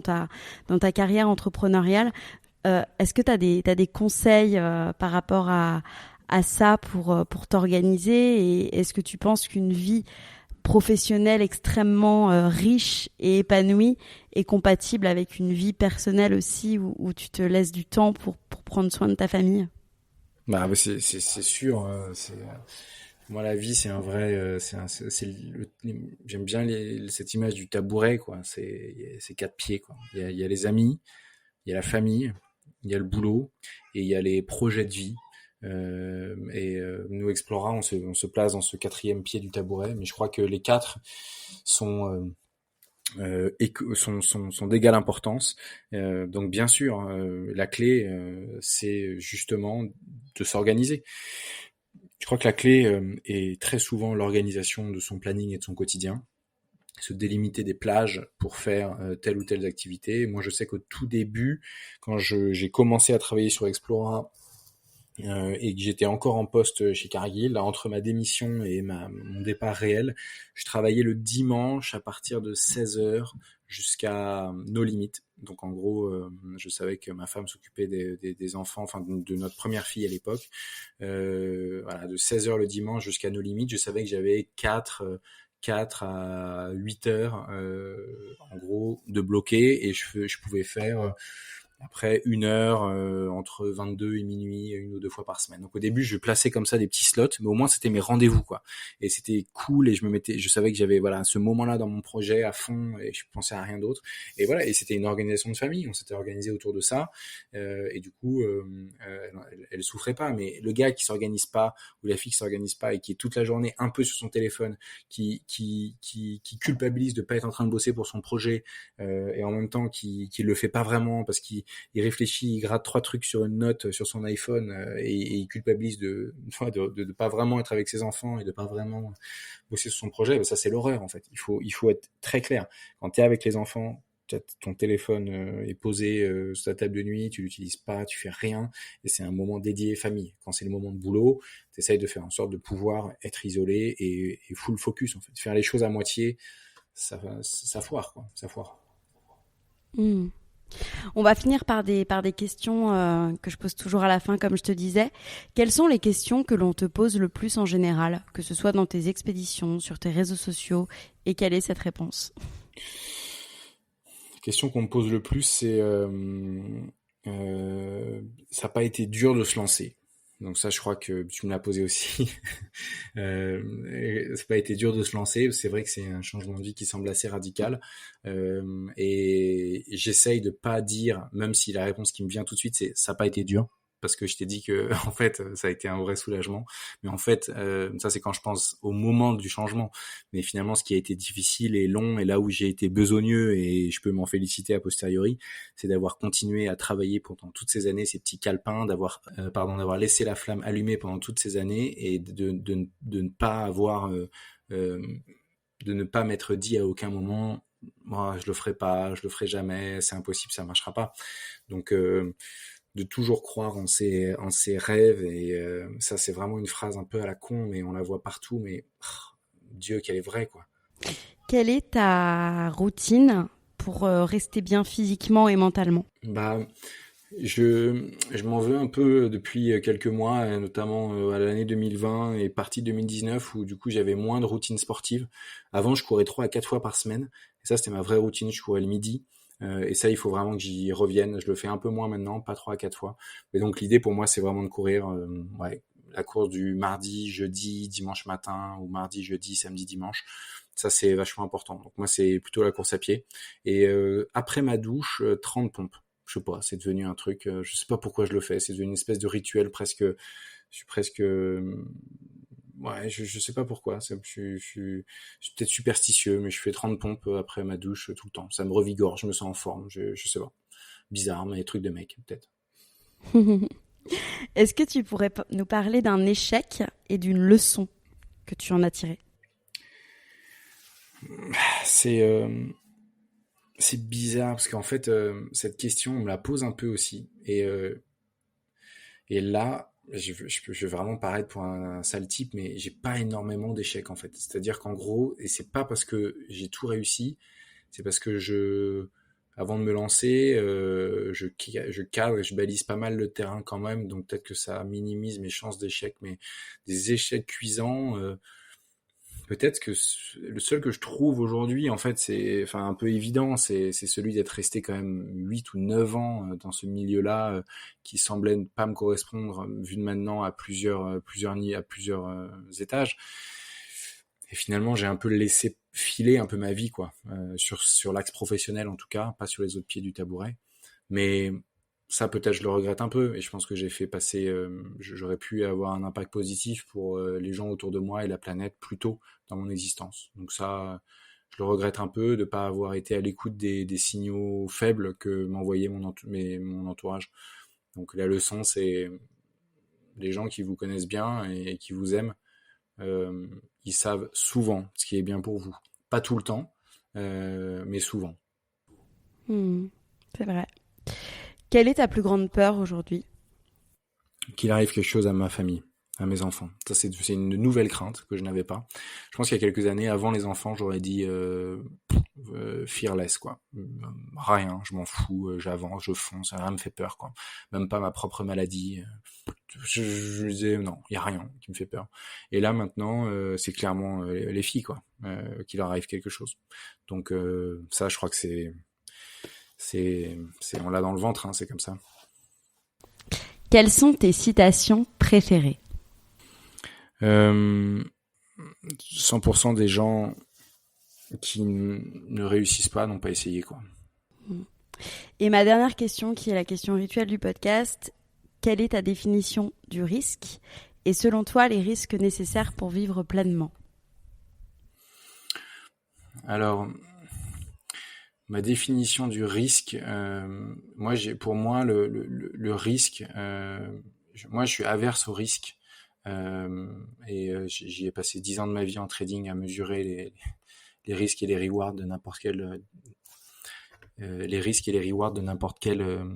ta carrière entrepreneuriale. Est-ce que t'as des conseils par rapport à ça pour t'organiser, et est-ce que tu penses qu'une vie professionnelle extrêmement riche et épanouie est compatible avec une vie personnelle aussi, où tu te laisses du temps pour prendre soin de ta famille?
Bah c'est sûr. Moi, la vie, c'est un vrai. J'aime bien cette image du tabouret, quoi. C'est 4 pieds, quoi. Il y a les amis, il y a la famille, il y a le boulot et il y a les projets de vie. Nous, Explora, on se place dans ce 4e pied du tabouret, mais je crois que les 4 sont sont d'égale importance. Donc bien sûr, la clé, c'est justement de s'organiser. Je crois que la clé est très souvent l'organisation de son planning et de son quotidien. Se délimiter des plages pour faire telle ou telle activité. Moi, je sais qu'au tout début, quand j'ai commencé à travailler sur Explora, et que j'étais encore en poste chez Cargill, là, entre ma démission et mon départ réel, je travaillais le dimanche à partir de 16h jusqu'à nos limites. Donc en gros, je savais que ma femme s'occupait des enfants, enfin de notre première fille à l'époque. Voilà, de 16h le dimanche jusqu'à nos limites, je savais que j'avais 4 à 8 heures en gros de bloquer, et je pouvais faire après 1 heure entre 22 et minuit, 1 ou 2 fois par semaine. Donc au début, je plaçais comme ça des petits slots, mais au moins c'était mes rendez-vous quoi. Et c'était cool, et je savais que j'avais voilà ce moment-là dans mon projet à fond, et je pensais à rien d'autre. Et voilà, et c'était une organisation de famille, on s'était organisé autour de ça, et du coup elle souffrait pas. Mais le gars qui s'organise pas, ou la fille qui s'organise pas et qui est toute la journée un peu sur son téléphone, qui culpabilise de pas être en train de bosser pour son projet, et en même temps qui le fait pas vraiment parce qu'il réfléchit, il gratte 3 trucs sur une note sur son iPhone, et il culpabilise de pas vraiment être avec ses enfants et de pas vraiment bosser sur son projet. Ben ça, c'est l'horreur en fait. Il faut être très clair. Quand tu es avec les enfants, ton téléphone est posé sur ta table de nuit, tu l'utilises pas, tu fais rien, et c'est un moment dédié famille. Quand c'est le moment de boulot, tu essayes de faire en sorte de pouvoir être isolé et full focus en fait. Faire les choses à moitié, ça foire quoi, ça foire.
On va finir par des questions que je pose toujours à la fin, comme je te disais. Quelles sont les questions que l'on te pose le plus en général, que ce soit dans tes expéditions, sur tes réseaux sociaux, et quelle est cette réponse?
La question qu'on me pose le plus, c'est Ça n'a pas été dur de se lancer. Donc ça, je crois que tu me l'as posé aussi. Ça n'a pas été dur de se lancer. C'est vrai que c'est un changement de vie qui semble assez radical. Et j'essaye de pas dire, même si la réponse qui me vient tout de suite, c'est ça n'a pas été dur. Parce que je t'ai dit que en fait ça a été un vrai soulagement, mais en fait ça c'est quand je pense au moment du changement, mais finalement ce qui a été difficile et long et là où j'ai été besogneux et je peux m'en féliciter a posteriori, c'est d'avoir continué à travailler pendant toutes ces années, ces petits calepins, d'avoir laissé la flamme allumée pendant toutes ces années et de ne pas avoir de ne pas m'être dit à aucun moment moi je le ferai pas, je le ferai jamais, c'est impossible, ça marchera pas. Donc de toujours croire en ses rêves et ça c'est vraiment une phrase un peu à la con mais on la voit partout mais Dieu qu'elle est vraie quoi.
Quelle est ta routine pour rester bien physiquement et mentalement?
Je m'en veux un peu depuis quelques mois, notamment à l'année 2020 et partie 2019 où du coup j'avais moins de routine sportive. Avant je courais 3 à 4 fois par semaine et ça c'était ma vraie routine, je courais le midi. Et ça, il faut vraiment que j'y revienne. Je le fais un peu moins maintenant, pas 3 à 4 fois. Mais donc l'idée pour moi, c'est vraiment de courir la course du mardi, jeudi, dimanche matin, ou mardi, jeudi, samedi, dimanche. Ça, c'est vachement important. Donc moi, c'est plutôt la course à pied. Et après ma douche, 30 pompes. Je sais pas, c'est devenu un truc, je sais pas pourquoi je le fais. C'est devenu une espèce de rituel presque. Je suis presque ouais, je sais pas pourquoi. Je suis peut-être superstitieux, mais je fais 30 pompes après ma douche tout le temps. Ça me revigore, je me sens en forme. Je sais pas. Bizarre, mais truc de mec, peut-être.
Est-ce que tu pourrais nous parler d'un échec et d'une leçon que tu en as tirée?
C'est c'est bizarre parce qu'en fait, cette question, on me la pose un peu aussi. Et là, je vais vraiment paraître pour un sale type, mais j'ai pas énormément d'échecs en fait. C'est-à-dire qu'en gros, et c'est pas parce que j'ai tout réussi, c'est parce que avant de me lancer, je cadre et je balise pas mal le terrain quand même, donc peut-être que ça minimise mes chances d'échec, mais des échecs cuisants, peut-être que le seul que je trouve aujourd'hui, en fait, c'est enfin un peu évident, c'est celui d'être resté quand même 8 ou 9 ans dans ce milieu-là qui semblait ne pas me correspondre vu de maintenant à plusieurs étages. Et finalement, j'ai un peu laissé filer un peu ma vie quoi, sur l'axe professionnel en tout cas, pas sur les autres pieds du tabouret. Mais ça peut-être je le regrette un peu et je pense que j'ai fait passer j'aurais pu avoir un impact positif pour les gens autour de moi et la planète plus tôt dans mon existence. Donc ça je le regrette un peu de pas avoir été à l'écoute des signaux faibles que m'envoyait mon entourage. Donc la leçon c'est les gens qui vous connaissent bien et qui vous aiment, ils savent souvent ce qui est bien pour vous. Pas tout le temps, mais souvent.
C'est vrai. Quelle est ta plus grande peur aujourd'hui?
Qu'il arrive quelque chose à ma famille, à mes enfants. Ça, c'est une nouvelle crainte que je n'avais pas. Je pense qu'il y a quelques années, avant les enfants, j'aurais dit fearless, quoi. Rien, je m'en fous, j'avance, je fonce, rien me fait peur, quoi. Même pas ma propre maladie. Je me disais, non, il y a rien qui me fait peur. Et là, maintenant, c'est clairement les filles, quoi, qu'il leur arrive quelque chose. Donc ça, je crois que on l'a dans le ventre, hein, c'est comme ça.
Quelles sont tes citations préférées?
100% des gens qui ne réussissent pas n'ont pas essayé, quoi.
Et ma dernière question, qui est la question rituelle du podcast, quelle est ta définition du risque? Et selon toi, les risques nécessaires pour vivre pleinement?
Alors, ma définition du risque, pour moi, le risque, moi, je suis averse au risque. J'y ai passé 10 ans de ma vie en trading à mesurer les risques et les rewards de n'importe quelle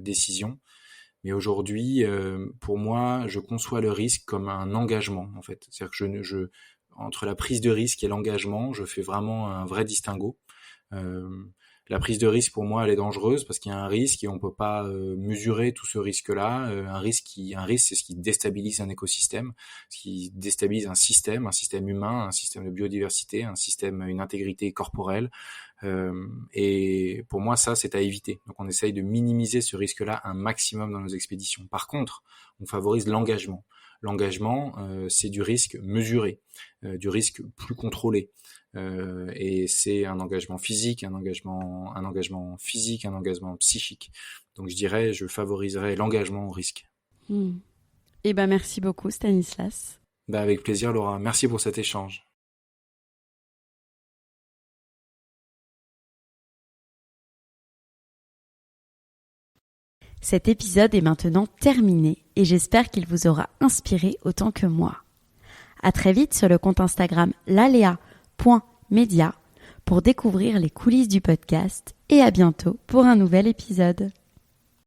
décision. Mais aujourd'hui, pour moi, je conçois le risque comme un engagement, en fait. C'est-à-dire que entre la prise de risque et l'engagement, je fais vraiment un vrai distinguo. La prise de risque, pour moi, elle est dangereuse parce qu'il y a un risque et on peut pas mesurer tout ce risque-là. Un risque, c'est ce qui déstabilise un écosystème, ce qui déstabilise un système humain, un système de biodiversité, un système, une intégrité corporelle. Et pour moi, ça, c'est à éviter. Donc, on essaye de minimiser ce risque-là un maximum dans nos expéditions. Par contre, on favorise l'engagement. L'engagement, c'est du risque mesuré, du risque plus contrôlé. Et c'est un engagement physique, un engagement physique, un engagement psychique. Donc je dirais, je favoriserais l'engagement au risque.
Eh ben merci beaucoup Stanislas.
Avec plaisir Laura, merci pour cet échange.
Cet épisode est maintenant terminé et j'espère qu'il vous aura inspiré autant que moi. À très vite sur le compte Instagram lalea.media pour découvrir les coulisses du podcast et à bientôt pour un nouvel épisode.